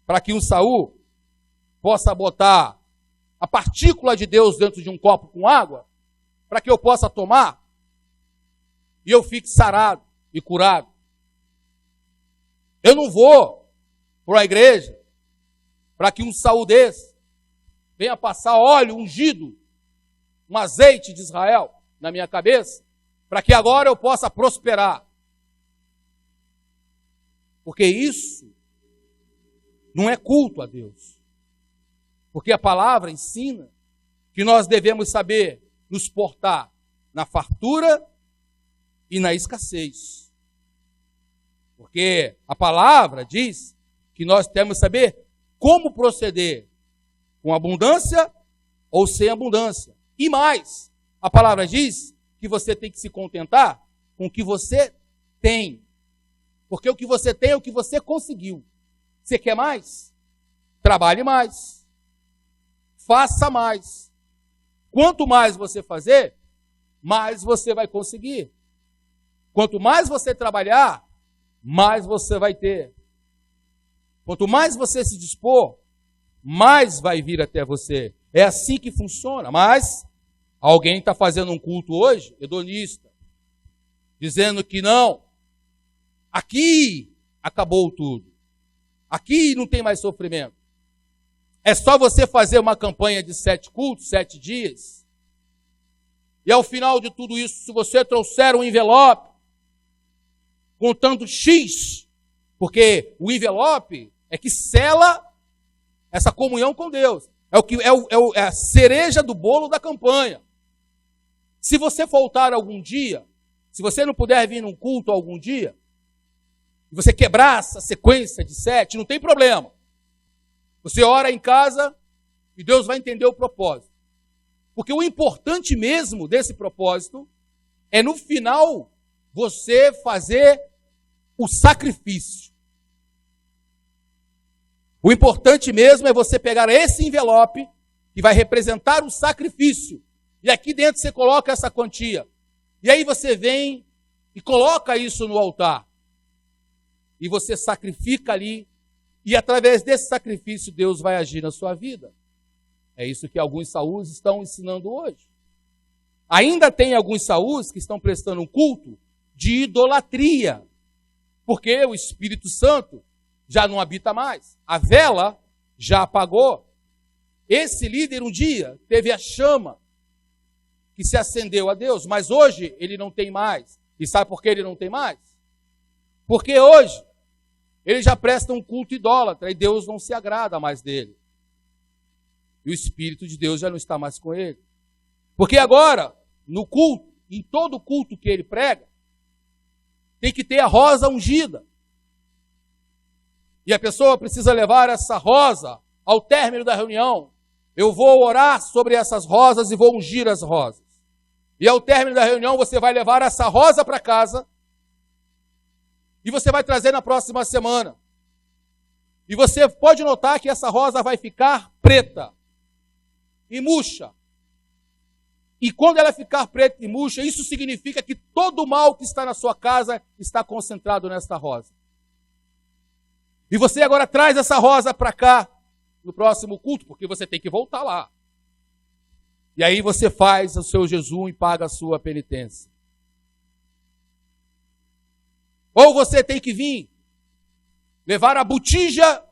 para que um Saul possa botar a partícula de Deus dentro de um copo com água, para que eu possa tomar e eu fique sarado e curado. Eu não vou para a igreja para que um Saul desse venha passar óleo ungido, um azeite de Israel na minha cabeça, para que agora eu possa prosperar. Porque isso não é culto a Deus. Porque a palavra ensina que nós devemos saber nos portar na fartura e na escassez. Porque a palavra diz que nós temos que saber como proceder, com abundância ou sem abundância. E mais, a palavra diz que você tem que se contentar com o que você tem. Porque o que você tem é o que você conseguiu. Você quer mais? Trabalhe mais. Faça mais. Quanto mais você fazer, mais você vai conseguir. Quanto mais você trabalhar, mais você vai ter. Quanto mais você se dispor, mais vai vir até você. É assim que funciona. Mas alguém está fazendo um culto hoje, hedonista, dizendo que não, aqui acabou tudo. Aqui não tem mais sofrimento. É só você fazer uma campanha de 7 cultos, 7 dias. E ao final de tudo isso, se você trouxer um envelope contando X, porque o envelope é que sela essa comunhão com Deus. É a cereja do bolo da campanha. Se você faltar algum dia, se você não puder vir num culto algum dia, e você quebrar essa sequência de 7, não tem problema. Você ora em casa e Deus vai entender o propósito. Porque o importante mesmo desse propósito é no final você fazer o sacrifício. O importante mesmo é você pegar esse envelope que vai representar o sacrifício. E aqui dentro você coloca essa quantia. E aí você vem e coloca isso no altar. E você sacrifica ali. E através desse sacrifício Deus vai agir na sua vida. É isso que alguns saús estão ensinando hoje. Ainda tem alguns saús que estão prestando um culto de idolatria. Porque o Espírito Santo já não habita mais. A vela já apagou. Esse líder um dia teve a chama que se acendeu a Deus, mas hoje ele não tem mais. E sabe por que ele não tem mais? Porque hoje ele já presta um culto idólatra e Deus não se agrada mais dele. E o Espírito de Deus já não está mais com ele. Porque agora, no culto, em todo culto que ele prega, tem que ter a rosa ungida. E a pessoa precisa levar essa rosa ao término da reunião. Eu vou orar sobre essas rosas e vou ungir as rosas. E ao término da reunião você vai levar essa rosa para casa e você vai trazer na próxima semana. E você pode notar que essa rosa vai ficar preta e murcha. E quando ela ficar preta e murcha, isso significa que todo o mal que está na sua casa está concentrado nesta rosa. E você agora traz essa rosa para cá no próximo culto, porque você tem que voltar lá. E aí você faz o seu jejum e paga a sua penitência. Ou você tem que vir levar a botija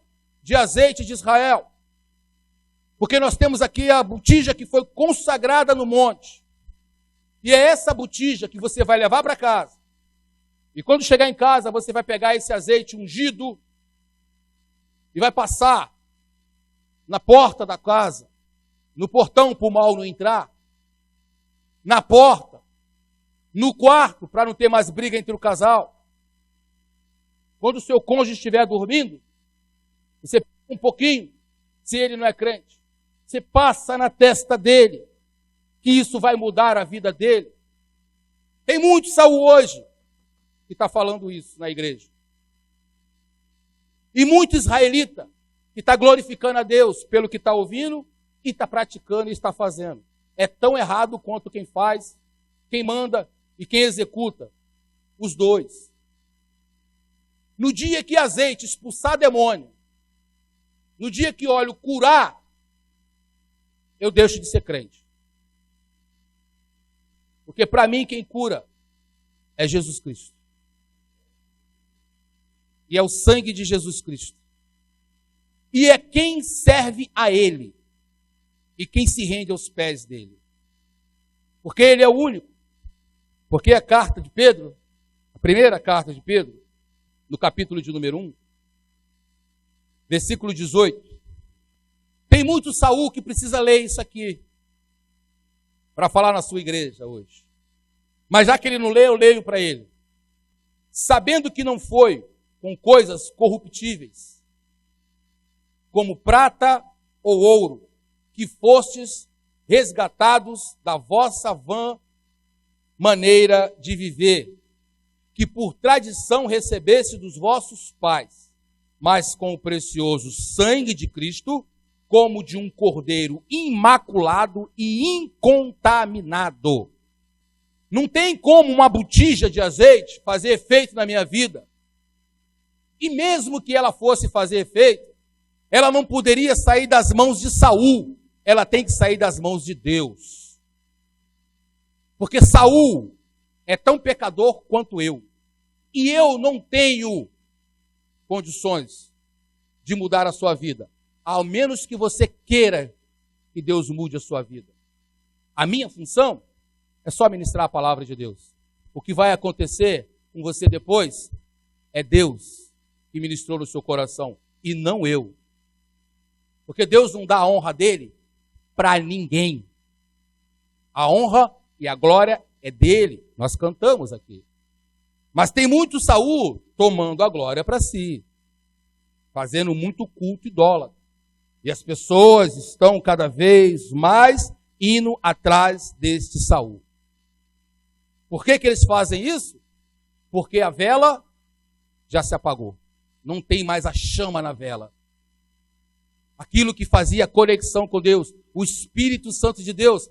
de azeite de Israel. Porque nós temos aqui a botija que foi consagrada no monte. E é essa botija que você vai levar para casa. E quando chegar em casa, você vai pegar esse azeite ungido e vai passar na porta da casa, no portão para o mal não entrar, na porta, no quarto, para não ter mais briga entre o casal. Quando o seu cônjuge estiver dormindo, você pega um pouquinho, se ele não é crente, você passa na testa dele, que isso vai mudar a vida dele. Tem muito Saul hoje que está falando isso na igreja. E muito israelita que está glorificando a Deus pelo que está ouvindo e está praticando e está fazendo. É tão errado quanto quem faz, quem manda e quem executa. Os dois. No dia que azeite expulsar demônio, no dia que óleo curar, eu deixo de ser crente. Porque para mim quem cura é Jesus Cristo. E é o sangue de Jesus Cristo. E é quem serve a Ele. E quem se rende aos pés dele. Porque Ele é o único. Porque a carta de Pedro, a primeira carta de Pedro, no capítulo de número 1, versículo 18, tem muito Saul que precisa ler isso aqui, para falar na sua igreja hoje. Mas já que ele não lê, eu leio para ele. Sabendo que não foi com coisas corruptíveis, como prata ou ouro, que fostes resgatados da vossa vã maneira de viver, que por tradição recebesse dos vossos pais, mas com o precioso sangue de Cristo, como de um cordeiro imaculado e incontaminado. Não tem como uma botija de azeite fazer efeito na minha vida. E mesmo que ela fosse fazer efeito, ela não poderia sair das mãos de Saul. Ela tem que sair das mãos de Deus. Porque Saul é tão pecador quanto eu. E eu não tenho condições de mudar a sua vida. Ao menos que você queira que Deus mude a sua vida. A minha função é só ministrar a palavra de Deus. O que vai acontecer com você depois é Deus que ministrou no seu coração e não eu. Porque Deus não dá a honra dele para ninguém. A honra e a glória é dele. Nós cantamos aqui. Mas tem muito Saul tomando a glória para si. Fazendo muito culto idólatra. E as pessoas estão cada vez mais indo atrás deste Saul. Por que eles fazem isso? Porque a vela já se apagou. Não tem mais a chama na vela. Aquilo que fazia conexão com Deus, o Espírito Santo de Deus,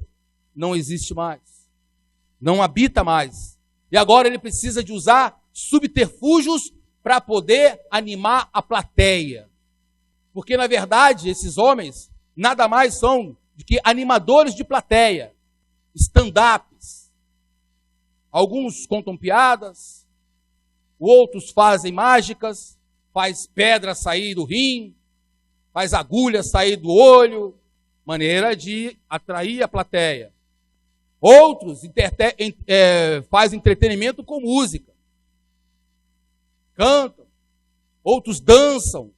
não existe mais. Não habita mais. E agora ele precisa de usar subterfúgios para poder animar a plateia. Porque, na verdade, esses homens nada mais são do que animadores de plateia, stand-ups. Alguns contam piadas, outros fazem mágicas, faz pedra sair do rim, faz agulha sair do olho, maneira de atrair a plateia. Outros fazem entretenimento com música. Cantam. Outros dançam.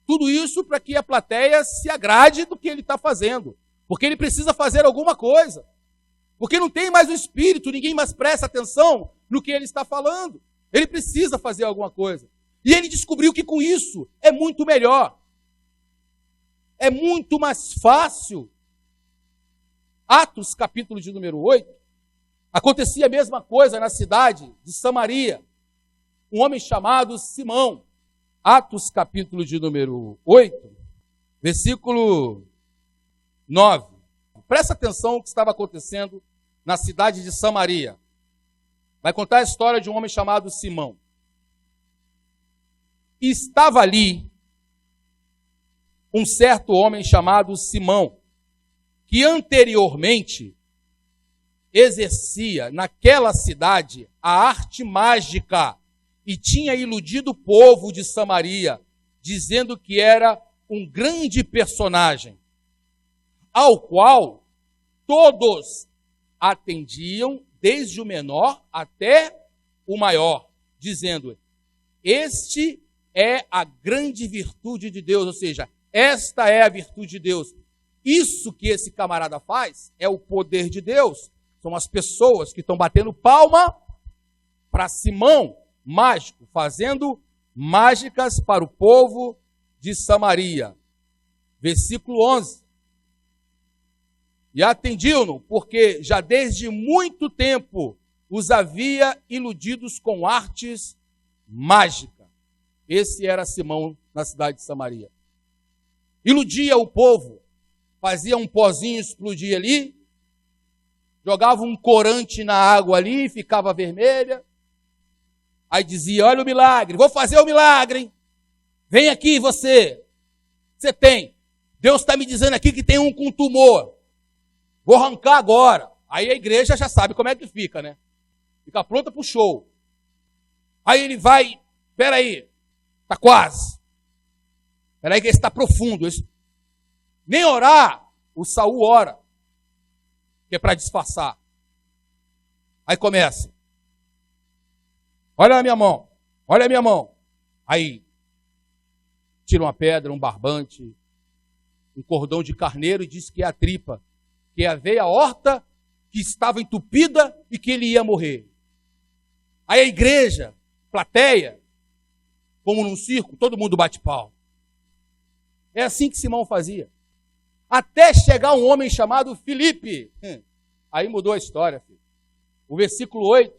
Tudo isso para que a plateia se agrade do que ele está fazendo. Porque ele precisa fazer alguma coisa. Porque não tem mais o espírito, ninguém mais presta atenção no que ele está falando. Ele precisa fazer alguma coisa. E ele descobriu que com isso é muito melhor. É muito mais fácil. Atos, capítulo de número 8, acontecia a mesma coisa na cidade de Samaria. Um homem chamado Simão. Atos, capítulo de número 8, versículo 9. Presta atenção no que estava acontecendo na cidade de Samaria. Vai contar a história de um homem chamado Simão. E estava ali um certo homem chamado Simão, que anteriormente exercia naquela cidade a arte mágica e tinha iludido o povo de Samaria, dizendo que era um grande personagem, ao qual todos atendiam, desde o menor até o maior, dizendo: este é a grande virtude de Deus, ou seja, esta é a virtude de Deus. Isso que esse camarada faz é o poder de Deus. São as pessoas que estão batendo palma para Simão, mágico, fazendo mágicas para o povo de Samaria. Versículo 11. E atendiam-no, porque já desde muito tempo os havia iludidos com artes mágicas. Esse era Simão na cidade de Samaria. Iludia o povo, fazia um pozinho explodir ali, jogava um corante na água ali, ficava vermelha. Aí dizia: olha o milagre, vou fazer o milagre, hein? Vem aqui você tem. Deus está me dizendo aqui que tem um com tumor. Vou arrancar agora. Aí a igreja já sabe como é que fica, né? Fica pronta para o show. Aí ele vai, peraí, está quase. Peraí que esse está profundo. Nem orar, o Saul ora, que é para disfarçar. Aí começa. Olha a minha mão, olha a minha mão. Aí, tira uma pedra, um barbante, um cordão de carneiro e diz que é a tripa, que é a veia aorta que estava entupida e que ele ia morrer. Aí a igreja, plateia, como num circo, todo mundo bate pau. É assim que Simão fazia. Até chegar um homem chamado Filipe. Aí mudou a história, filho. O versículo 8,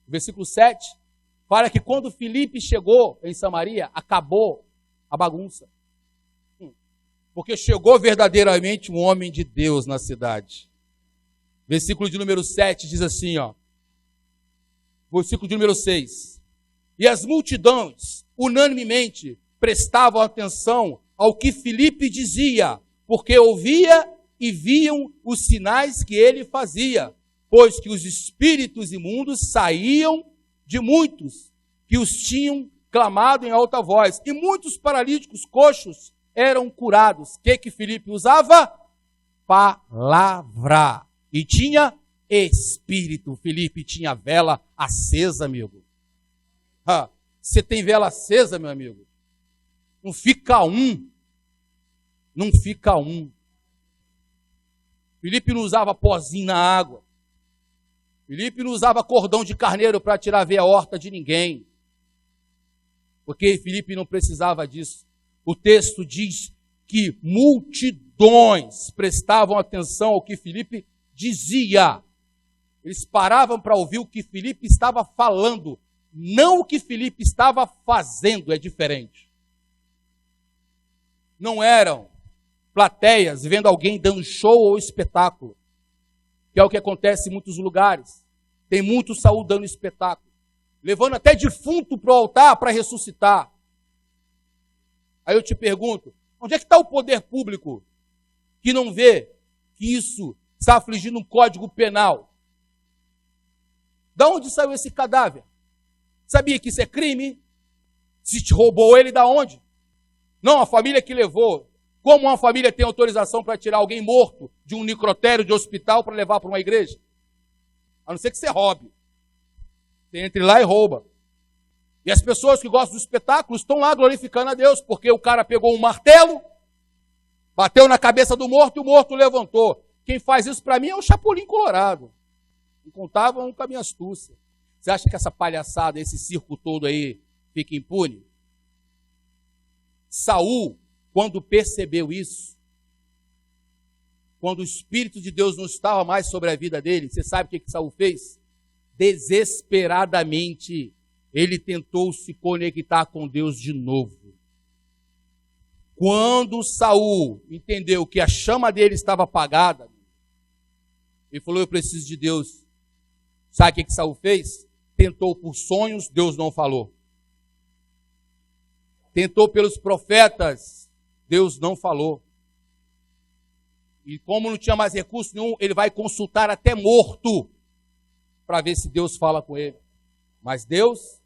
o versículo 7, fala que quando Filipe chegou em Samaria, acabou a bagunça. Porque chegou verdadeiramente um homem de Deus na cidade. Versículo de número 7 diz assim, ó. Versículo de número 6. E as multidões, unanimemente, prestavam atenção ao que Filipe dizia, porque ouvia e viam os sinais que ele fazia, pois que os espíritos imundos saíam de muitos que os tinham clamado em alta voz, e muitos paralíticos coxos eram curados. O que Filipe usava? Palavra. E tinha espírito. Filipe tinha vela acesa, amigo. Você tem vela acesa, meu amigo? Não fica um. Não fica um. Filipe não usava pozinho na água. Filipe não usava cordão de carneiro para tirar a veia aorta de ninguém. Porque Filipe não precisava disso. O texto diz que multidões prestavam atenção ao que Filipe dizia. Eles paravam para ouvir o que Filipe estava falando, não o que Filipe estava fazendo, é diferente. Não eram plateias vendo alguém dando show ou espetáculo, que é o que acontece em muitos lugares. Tem muito Saul dando espetáculo, levando até defunto para o altar para ressuscitar. Aí eu te pergunto, onde é que está o poder público que não vê que isso está afligindo um código penal? Da onde saiu esse cadáver? Sabia que isso é crime? Se te roubou ele, da onde? Não, a família que levou. Como uma família tem autorização para tirar alguém morto de um necrotério de hospital para levar para uma igreja? A não ser que você roube. Você entre lá e rouba. E as pessoas que gostam do espetáculo estão lá glorificando a Deus, porque o cara pegou um martelo, bateu na cabeça do morto e o morto levantou. Quem faz isso para mim é o Chapolin Colorado. Não contavam com a minha astúcia. Você acha que essa palhaçada, esse circo todo aí, fica impune? Saul, quando percebeu isso, quando o Espírito de Deus não estava mais sobre a vida dele, você sabe o que Saul fez? Desesperadamente, ele tentou se conectar com Deus de novo. Quando Saul entendeu que a chama dele estava apagada, ele falou, eu preciso de Deus. Sabe o que Saul fez? Tentou por sonhos, Deus não falou. Tentou pelos profetas, Deus não falou. E como não tinha mais recurso nenhum, ele vai consultar até morto para ver se Deus fala com ele. Mas Deus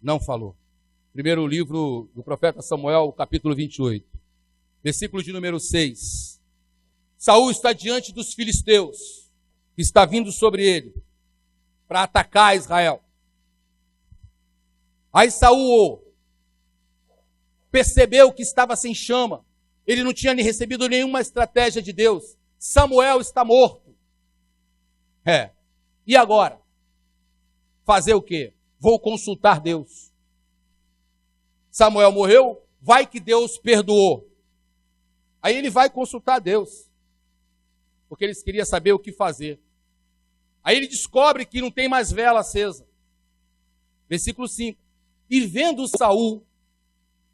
não falou. Primeiro livro do profeta Samuel, capítulo 28, versículo de número 6. Saul está diante dos filisteus, que está vindo sobre ele, para atacar Israel. Aí Saul percebeu que estava sem chama. Ele não tinha nem recebido nenhuma estratégia de Deus. Samuel está morto. E agora? Fazer o quê? Vou consultar Deus. Samuel morreu, vai que Deus perdoou. Aí ele vai consultar Deus, porque eles queriam saber o que fazer. Aí ele descobre que não tem mais vela acesa. Versículo 5. E vendo Saul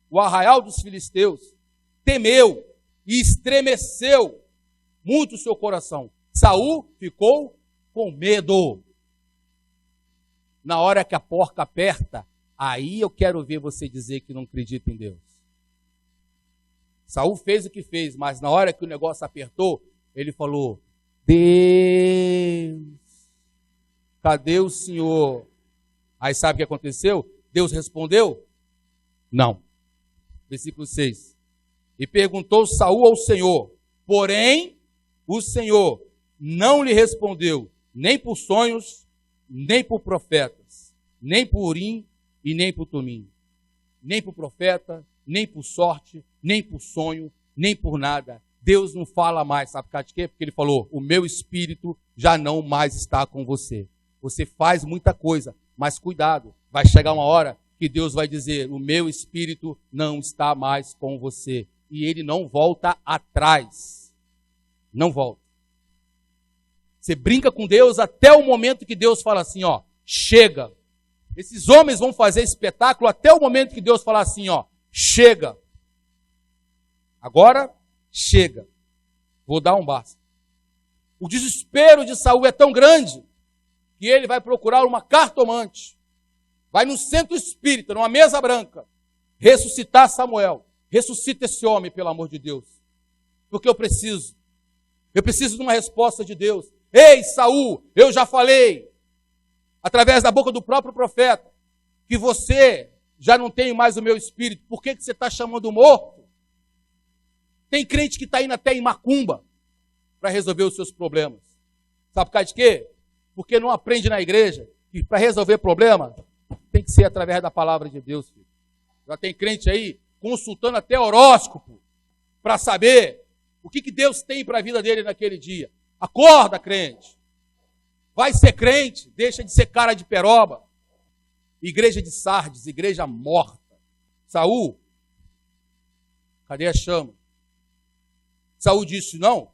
o arraial dos filisteus, temeu e estremeceu muito o seu coração. Saul ficou com medo. Na hora que a porca aperta, aí eu quero ver você dizer que não acredita em Deus. Saul fez o que fez, mas na hora que o negócio apertou, ele falou, Deus, cadê o Senhor? Aí sabe o que aconteceu? Deus respondeu? Não. Versículo 6. E perguntou Saul ao Senhor, porém o Senhor não lhe respondeu, nem por sonhos, nem por profetas, nem por Urim e nem por Tumim, nem por profeta, nem por sorte, nem por sonho, nem por nada. Deus não fala mais, sabe por quê? Porque ele falou, o meu espírito já não mais está com você. Você faz muita coisa, mas cuidado, vai chegar uma hora que Deus vai dizer, o meu espírito não está mais com você. E ele não volta atrás. Não volta. Você brinca com Deus até o momento que Deus fala assim, ó, chega. Esses homens vão fazer espetáculo até o momento que Deus fala assim, ó, chega. Agora, chega. Vou dar um basta. O desespero de Saul é tão grande que ele vai procurar uma cartomante. Vai no centro espírita, numa mesa branca, ressuscitar Samuel. Ressuscita esse homem, pelo amor de Deus. Porque eu preciso de uma resposta de Deus. Ei, Saul, eu já falei, através da boca do próprio profeta, que você já não tem mais o meu espírito. Por que você está chamando morto? Tem crente que está indo até em macumba para resolver os seus problemas. Sabe por causa de quê? Porque não aprende na igreja que para resolver problema tem que ser através da palavra de Deus, filho. Já tem crente aí consultando até horóscopo para saber o que Deus tem para a vida dele naquele dia. Acorda, crente. Vai ser crente, deixa de ser cara de peroba. Igreja de Sardes, igreja morta. Saul, cadê a chama? Saul disse, não,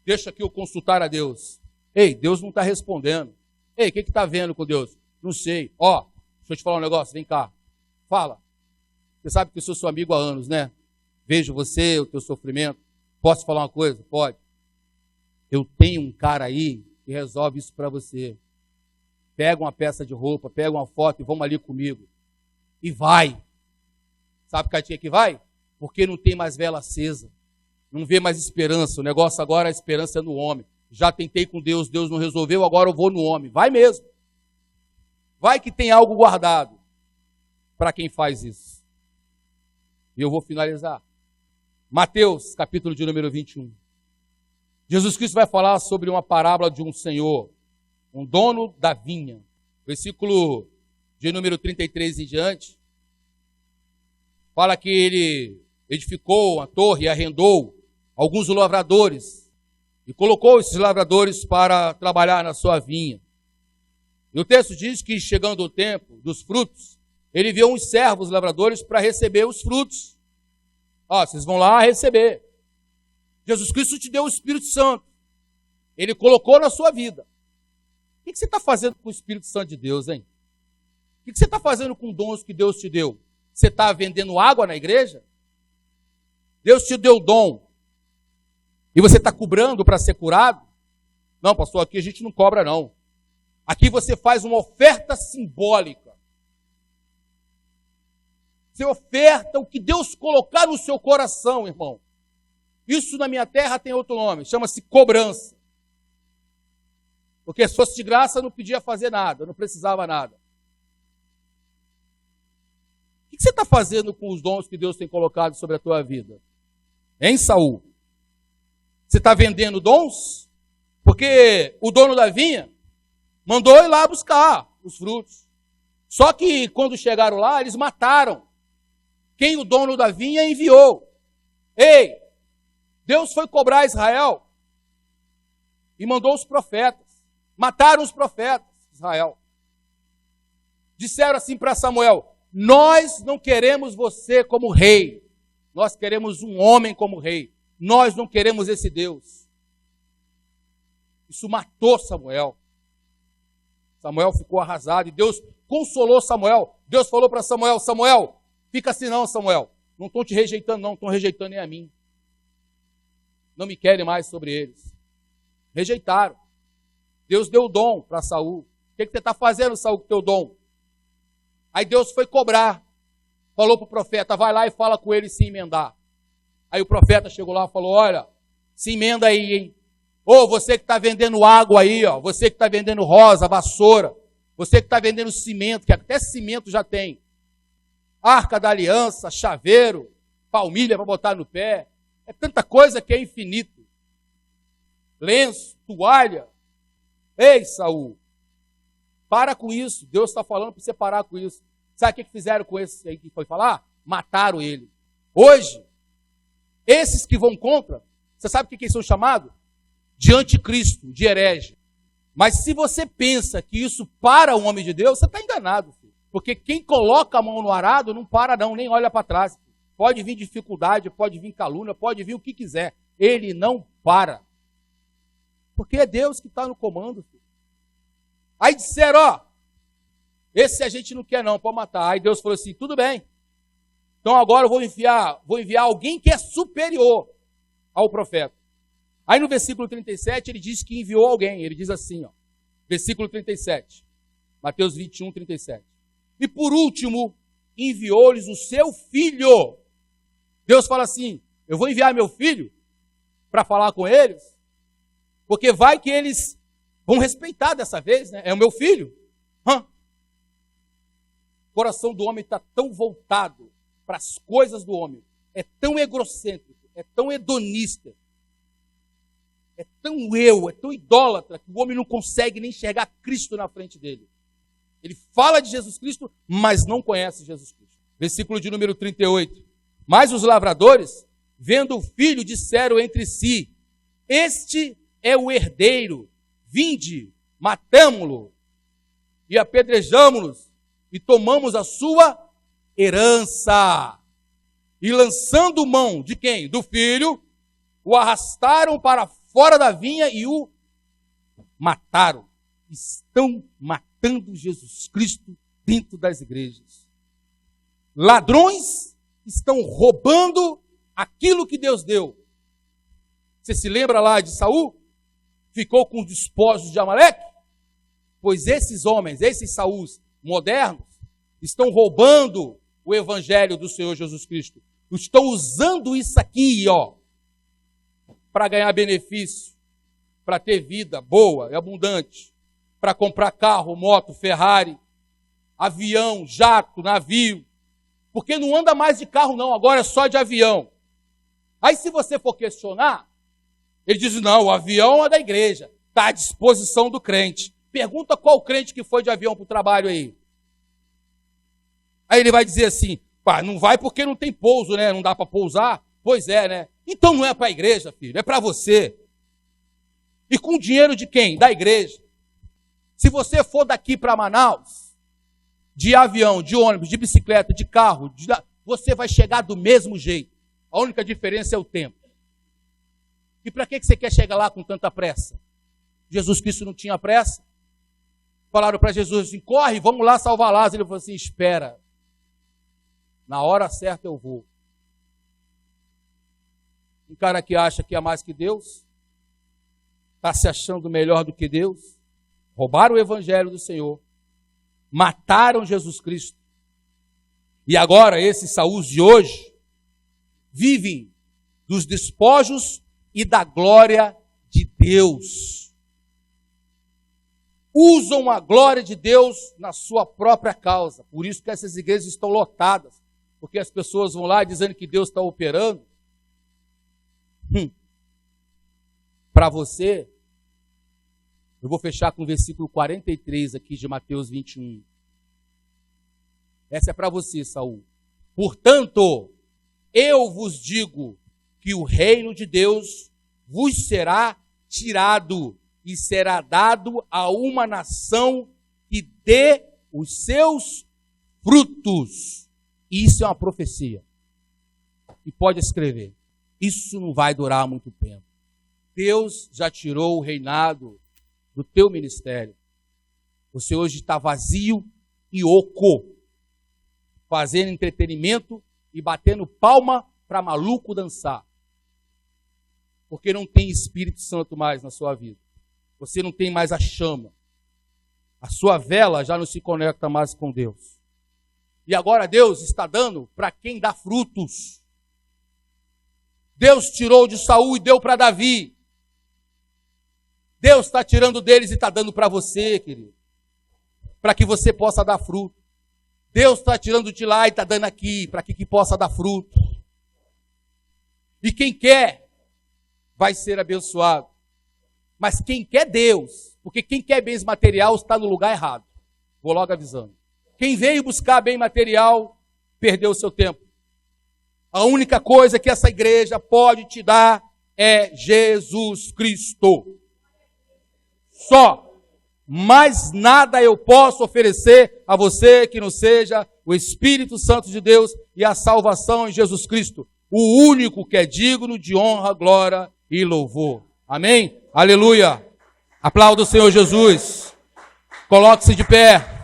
deixa que eu consultar a Deus. Ei, Deus não está respondendo. Ei, o que está vendo com Deus? Não sei. Ó, deixa eu te falar um negócio, vem cá. Fala. Você sabe que eu sou seu amigo há anos, né? Vejo você, o teu sofrimento. Posso falar uma coisa? Pode. Eu tenho um cara aí que resolve isso para você. Pega uma peça de roupa, pega uma foto e vamos ali comigo. E vai. Sabe por que vai? Porque não tem mais vela acesa. Não vê mais esperança. O negócio agora, a esperança é no homem. Já tentei com Deus, Deus não resolveu, agora eu vou no homem. Vai mesmo. Vai que tem algo guardado para quem faz isso. E eu vou finalizar. Mateus, capítulo de número 21. Jesus Cristo vai falar sobre uma parábola de um senhor, um dono da vinha. Versículo de número 33 em diante, fala que ele edificou uma torre e arrendou alguns lavradores e colocou esses lavradores para trabalhar na sua vinha. E o texto diz que, chegando o tempo dos frutos, ele enviou uns servos lavradores para receber os frutos. Vocês vão lá receber. Jesus Cristo te deu o Espírito Santo. Ele colocou na sua vida. O que você está fazendo com o Espírito Santo de Deus, hein? O que você está fazendo com dons que Deus te deu? Você está vendendo água na igreja? Deus te deu dom. E você está cobrando para ser curado? Não, pastor, aqui a gente não cobra, não. Aqui você faz uma oferta simbólica. Você oferta o que Deus colocar no seu coração, irmão. Isso na minha terra tem outro nome, chama-se cobrança. Porque se fosse de graça, eu não podia fazer nada, eu não precisava nada. O que você está fazendo com os dons que Deus tem colocado sobre a tua vida? Hein, Saul? Você está vendendo dons? Porque o dono da vinha mandou ir lá buscar os frutos. Só que quando chegaram lá, eles mataram quem o dono da vinha enviou. Ei, Deus foi cobrar Israel e mandou os profetas. Mataram os profetas de Israel. Disseram assim para Samuel: nós não queremos você como rei. Nós queremos um homem como rei. Nós não queremos esse Deus. Isso matou Samuel. Samuel ficou arrasado e Deus consolou Samuel. Deus falou para Samuel: Samuel, fica assim não, Samuel. Não estou te rejeitando não, estão rejeitando nem a mim. Não me querem mais sobre eles. Rejeitaram. Deus deu o dom para Saul. O que você está fazendo, Saul, com o teu dom? Aí Deus foi cobrar. Falou para o profeta: vai lá e fala com ele se emendar. Aí o profeta chegou lá e falou: olha, se emenda aí, hein? Ô, você que está vendendo água aí, ó, você que está vendendo rosa, vassoura, você que está vendendo cimento, que até cimento já tem. Arca da aliança, chaveiro, palmilha para botar no pé. É tanta coisa que é infinito. Lenço, toalha. Ei, Saul, para com isso. Deus está falando para você parar com isso. Sabe o que fizeram com esse aí que foi falar? Mataram ele. Hoje, esses que vão contra, você sabe o que eles são chamados? De anticristo, de herege. Mas se você pensa que isso para o homem de Deus, você está enganado, filho. Porque quem coloca a mão no arado não para não, nem olha para trás. Pode vir dificuldade, pode vir calúnia, pode vir o que quiser. Ele não para. Porque é Deus que está no comando, filho. Aí disseram: ó, esse a gente não quer não, pode matar. Aí Deus falou assim: tudo bem. Então agora eu vou enviar alguém que é superior ao profeta. Aí no versículo 37 ele diz que enviou alguém. Ele diz assim, ó, versículo 37, Mateus 21, 37. E por último, enviou-lhes o seu filho. Deus fala assim: eu vou enviar meu filho para falar com eles, porque vai que eles vão respeitar dessa vez, né? É o meu filho. O coração do homem está tão voltado para as coisas do homem, é tão egocêntrico, é tão hedonista, é tão é tão idólatra, que o homem não consegue nem enxergar Cristo na frente dele. Ele fala de Jesus Cristo, mas não conhece Jesus Cristo. Versículo de número 38. Mas os lavradores, vendo o filho, disseram entre si: este é o herdeiro, vinde, matamo-lo e apedrejamo-nos e tomamos a sua herança. E lançando mão de quem? Do filho, o arrastaram para fora da vinha e o mataram. Estão matando Jesus Cristo dentro das igrejas. Ladrões estão roubando aquilo que Deus deu. Você se lembra lá de Saul? Ficou com os despojos de Amaleque? Pois esses homens, esses Saús modernos, estão roubando o evangelho do Senhor Jesus Cristo. Estão usando isso aqui, ó, para ganhar benefício, para ter vida boa e abundante, para comprar carro, moto, Ferrari, avião, jato, navio. Porque não anda mais de carro não, agora é só de avião. Aí se você for questionar, ele diz, não, o avião é da igreja, está à disposição do crente. Pergunta qual crente que foi de avião para o trabalho aí. Aí ele vai dizer assim, pá, não vai porque não tem pouso, né? Não dá para pousar? Pois é, né? Então não é para a igreja, filho, é para você. E com o dinheiro de quem? Da igreja. Se você for daqui para Manaus, de avião, de ônibus, de bicicleta, de carro, você vai chegar do mesmo jeito. A única diferença é o tempo. E para que você quer chegar lá com tanta pressa? Jesus Cristo não tinha pressa. Falaram para Jesus assim, corre, vamos lá salvar Lázaro. Ele falou assim, espera. Na hora certa eu vou. Um cara que acha que é mais que Deus, está se achando melhor do que Deus, roubaram o evangelho do Senhor, mataram Jesus Cristo. E agora esses Saús de hoje vivem dos despojos e da glória de Deus. Usam a glória de Deus na sua própria causa. Por isso que essas igrejas estão lotadas. Porque as pessoas vão lá dizendo que Deus está operando. Para você, eu vou fechar com o versículo 43 aqui de Mateus 21. Essa é para você, Saul. Portanto, eu vos digo que o reino de Deus vos será tirado e será dado a uma nação que dê os seus frutos. Isso é uma profecia. E pode escrever. Isso não vai durar muito tempo. Deus já tirou o reinado do teu ministério. Você hoje está vazio e oco, fazendo entretenimento e batendo palma para maluco dançar. Porque não tem Espírito Santo mais na sua vida. Você não tem mais a chama. A sua vela já não se conecta mais com Deus. E agora Deus está dando para quem dá frutos. Deus tirou de Saul e deu para Davi. Deus está tirando deles e está dando para você, querido. Para que você possa dar fruto. Deus está tirando de lá e está dando aqui, para que possa dar fruto. E quem quer, vai ser abençoado. Mas quem quer Deus, porque quem quer bens materiais está no lugar errado. Vou logo avisando. Quem veio buscar bem material, perdeu o seu tempo. A única coisa que essa igreja pode te dar é Jesus Cristo. Só. Mais nada eu posso oferecer a você que não seja o Espírito Santo de Deus e a salvação em Jesus Cristo. O único que é digno de honra, glória e louvor. Amém? Aleluia. Aplauda o Senhor Jesus. Coloque-se de pé.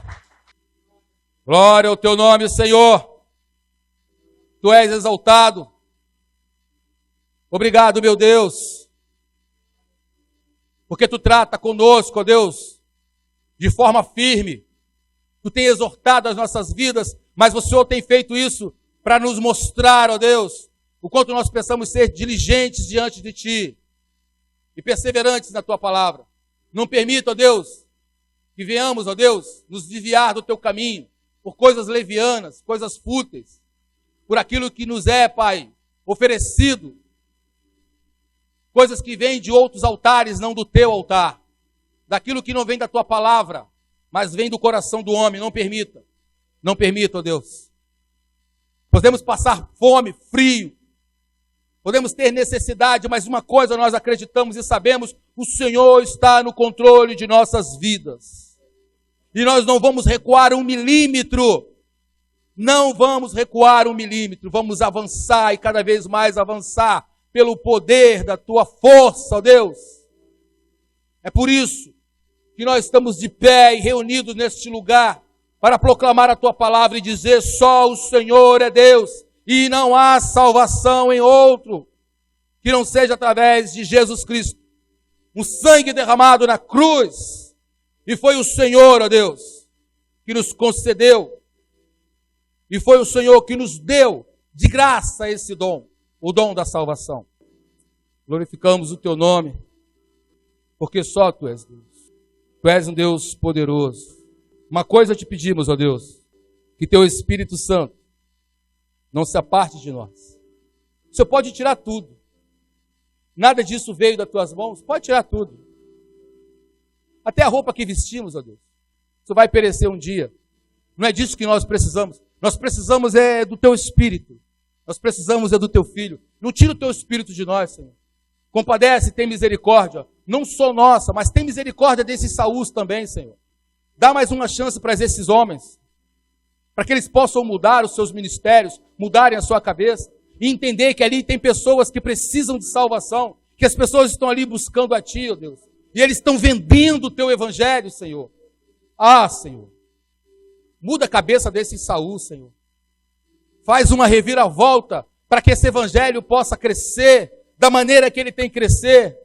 Glória ao teu nome, Senhor. Tu és exaltado. Obrigado, meu Deus. Porque tu trata conosco, ó Deus, de forma firme. Tu tem exortado as nossas vidas, mas o Senhor tem feito isso para nos mostrar, ó Deus, o quanto nós precisamos ser diligentes diante de Ti e perseverantes na Tua palavra. Não permita, ó Deus, que venhamos, ó Deus, nos desviar do Teu caminho por coisas levianas, coisas fúteis, por aquilo que nos é, Pai, oferecido, coisas que vêm de outros altares, não do Teu altar, daquilo que não vem da Tua palavra, mas vem do coração do homem. Não permita, ó Deus. Podemos passar fome, frio, podemos ter necessidade, mas uma coisa nós acreditamos e sabemos, o Senhor está no controle de nossas vidas. E nós não vamos recuar 1 milímetro. Não vamos recuar 1 milímetro. Vamos avançar e cada vez mais avançar pelo poder da Tua força, ó Deus. É por isso que nós estamos de pé e reunidos neste lugar para proclamar a Tua palavra e dizer: só o Senhor é Deus e não há salvação em outro que não seja através de Jesus Cristo. Um sangue derramado na cruz. E foi o Senhor, ó Deus, que nos concedeu. E foi o Senhor que nos deu de graça esse dom, o dom da salvação. Glorificamos o Teu nome, porque só Tu és Deus. Tu és um Deus poderoso. Uma coisa te pedimos, ó Deus, que Teu Espírito Santo não se aparte de nós. O Senhor pode tirar tudo. Nada disso veio das tuas mãos, pode tirar tudo. Até a roupa que vestimos, ó Deus. Isso vai perecer um dia. Não é disso que nós precisamos. Nós precisamos do teu Espírito. Nós precisamos do teu Filho. Não tira o teu Espírito de nós, Senhor. Compadece, tem misericórdia. Não só nossa, mas tem misericórdia desses Saús também, Senhor. Dá mais uma chance para esses homens. Para que eles possam mudar os seus ministérios, mudarem a sua cabeça. E entender que ali tem pessoas que precisam de salvação. Que as pessoas estão ali buscando a Ti, ó Deus. E eles estão vendendo o Teu Evangelho, Senhor. Ah, Senhor. Muda a cabeça desse Saul, Senhor. Faz uma reviravolta para que esse Evangelho possa crescer da maneira que ele tem que crescer.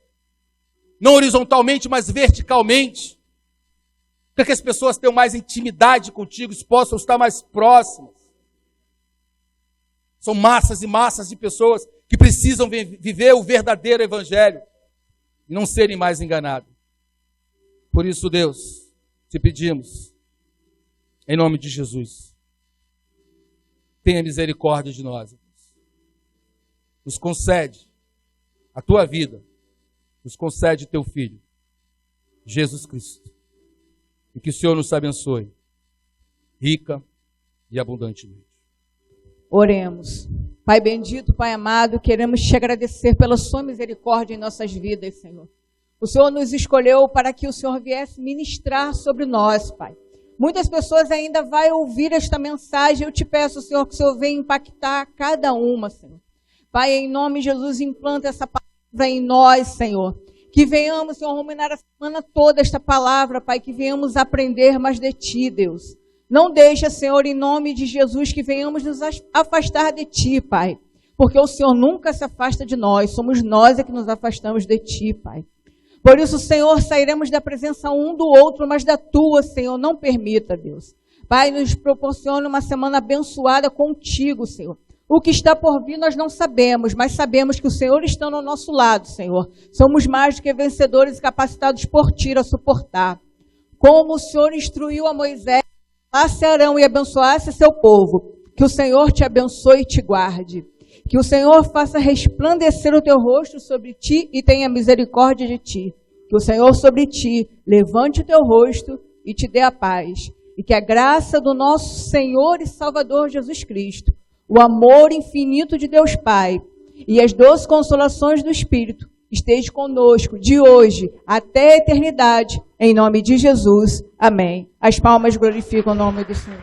Não horizontalmente, mas verticalmente. Para que as pessoas tenham mais intimidade contigo, possam estar mais próximas. São massas e massas de pessoas que precisam viver o verdadeiro Evangelho e não serem mais enganados. Por isso, Deus, te pedimos, em nome de Jesus, tenha misericórdia de nós. Nos concede a tua vida, nos concede teu Filho, Jesus Cristo. E que o Senhor nos abençoe, rica e abundantemente. Oremos. Pai bendito, Pai amado, queremos te agradecer pela sua misericórdia em nossas vidas, Senhor. O Senhor nos escolheu para que o Senhor viesse ministrar sobre nós, Pai. Muitas pessoas ainda vão ouvir esta mensagem. Eu te peço, Senhor, que o Senhor venha impactar cada uma, Senhor. Pai, em nome de Jesus, implanta essa palavra em nós, Senhor. Que venhamos, Senhor, ruminar a semana toda esta palavra, Pai, que venhamos aprender mais de Ti, Deus. Não deixa, Senhor, em nome de Jesus, que venhamos nos afastar de Ti, Pai. Porque o Senhor nunca se afasta de nós, somos nós que nos afastamos de Ti, Pai. Por isso, Senhor, sairemos da presença um do outro, mas da Tua, Senhor, não permita, Deus. Pai, nos proporciona uma semana abençoada contigo, Senhor. O que está por vir nós não sabemos, mas sabemos que o Senhor está no nosso lado, Senhor. Somos mais do que vencedores e capacitados por Ti a suportar. Como o Senhor instruiu a Moisés, falasse a Arão e abençoasse seu povo. Que o Senhor te abençoe e te guarde. Que o Senhor faça resplandecer o teu rosto sobre ti e tenha misericórdia de ti. Que o Senhor sobre ti levante o teu rosto e te dê a paz. E que a graça do nosso Senhor e Salvador Jesus Cristo, o amor infinito de Deus Pai e as doces consolações do Espírito esteja conosco de hoje até a eternidade. Em nome de Jesus. Amém. As palmas glorificam o nome do Senhor.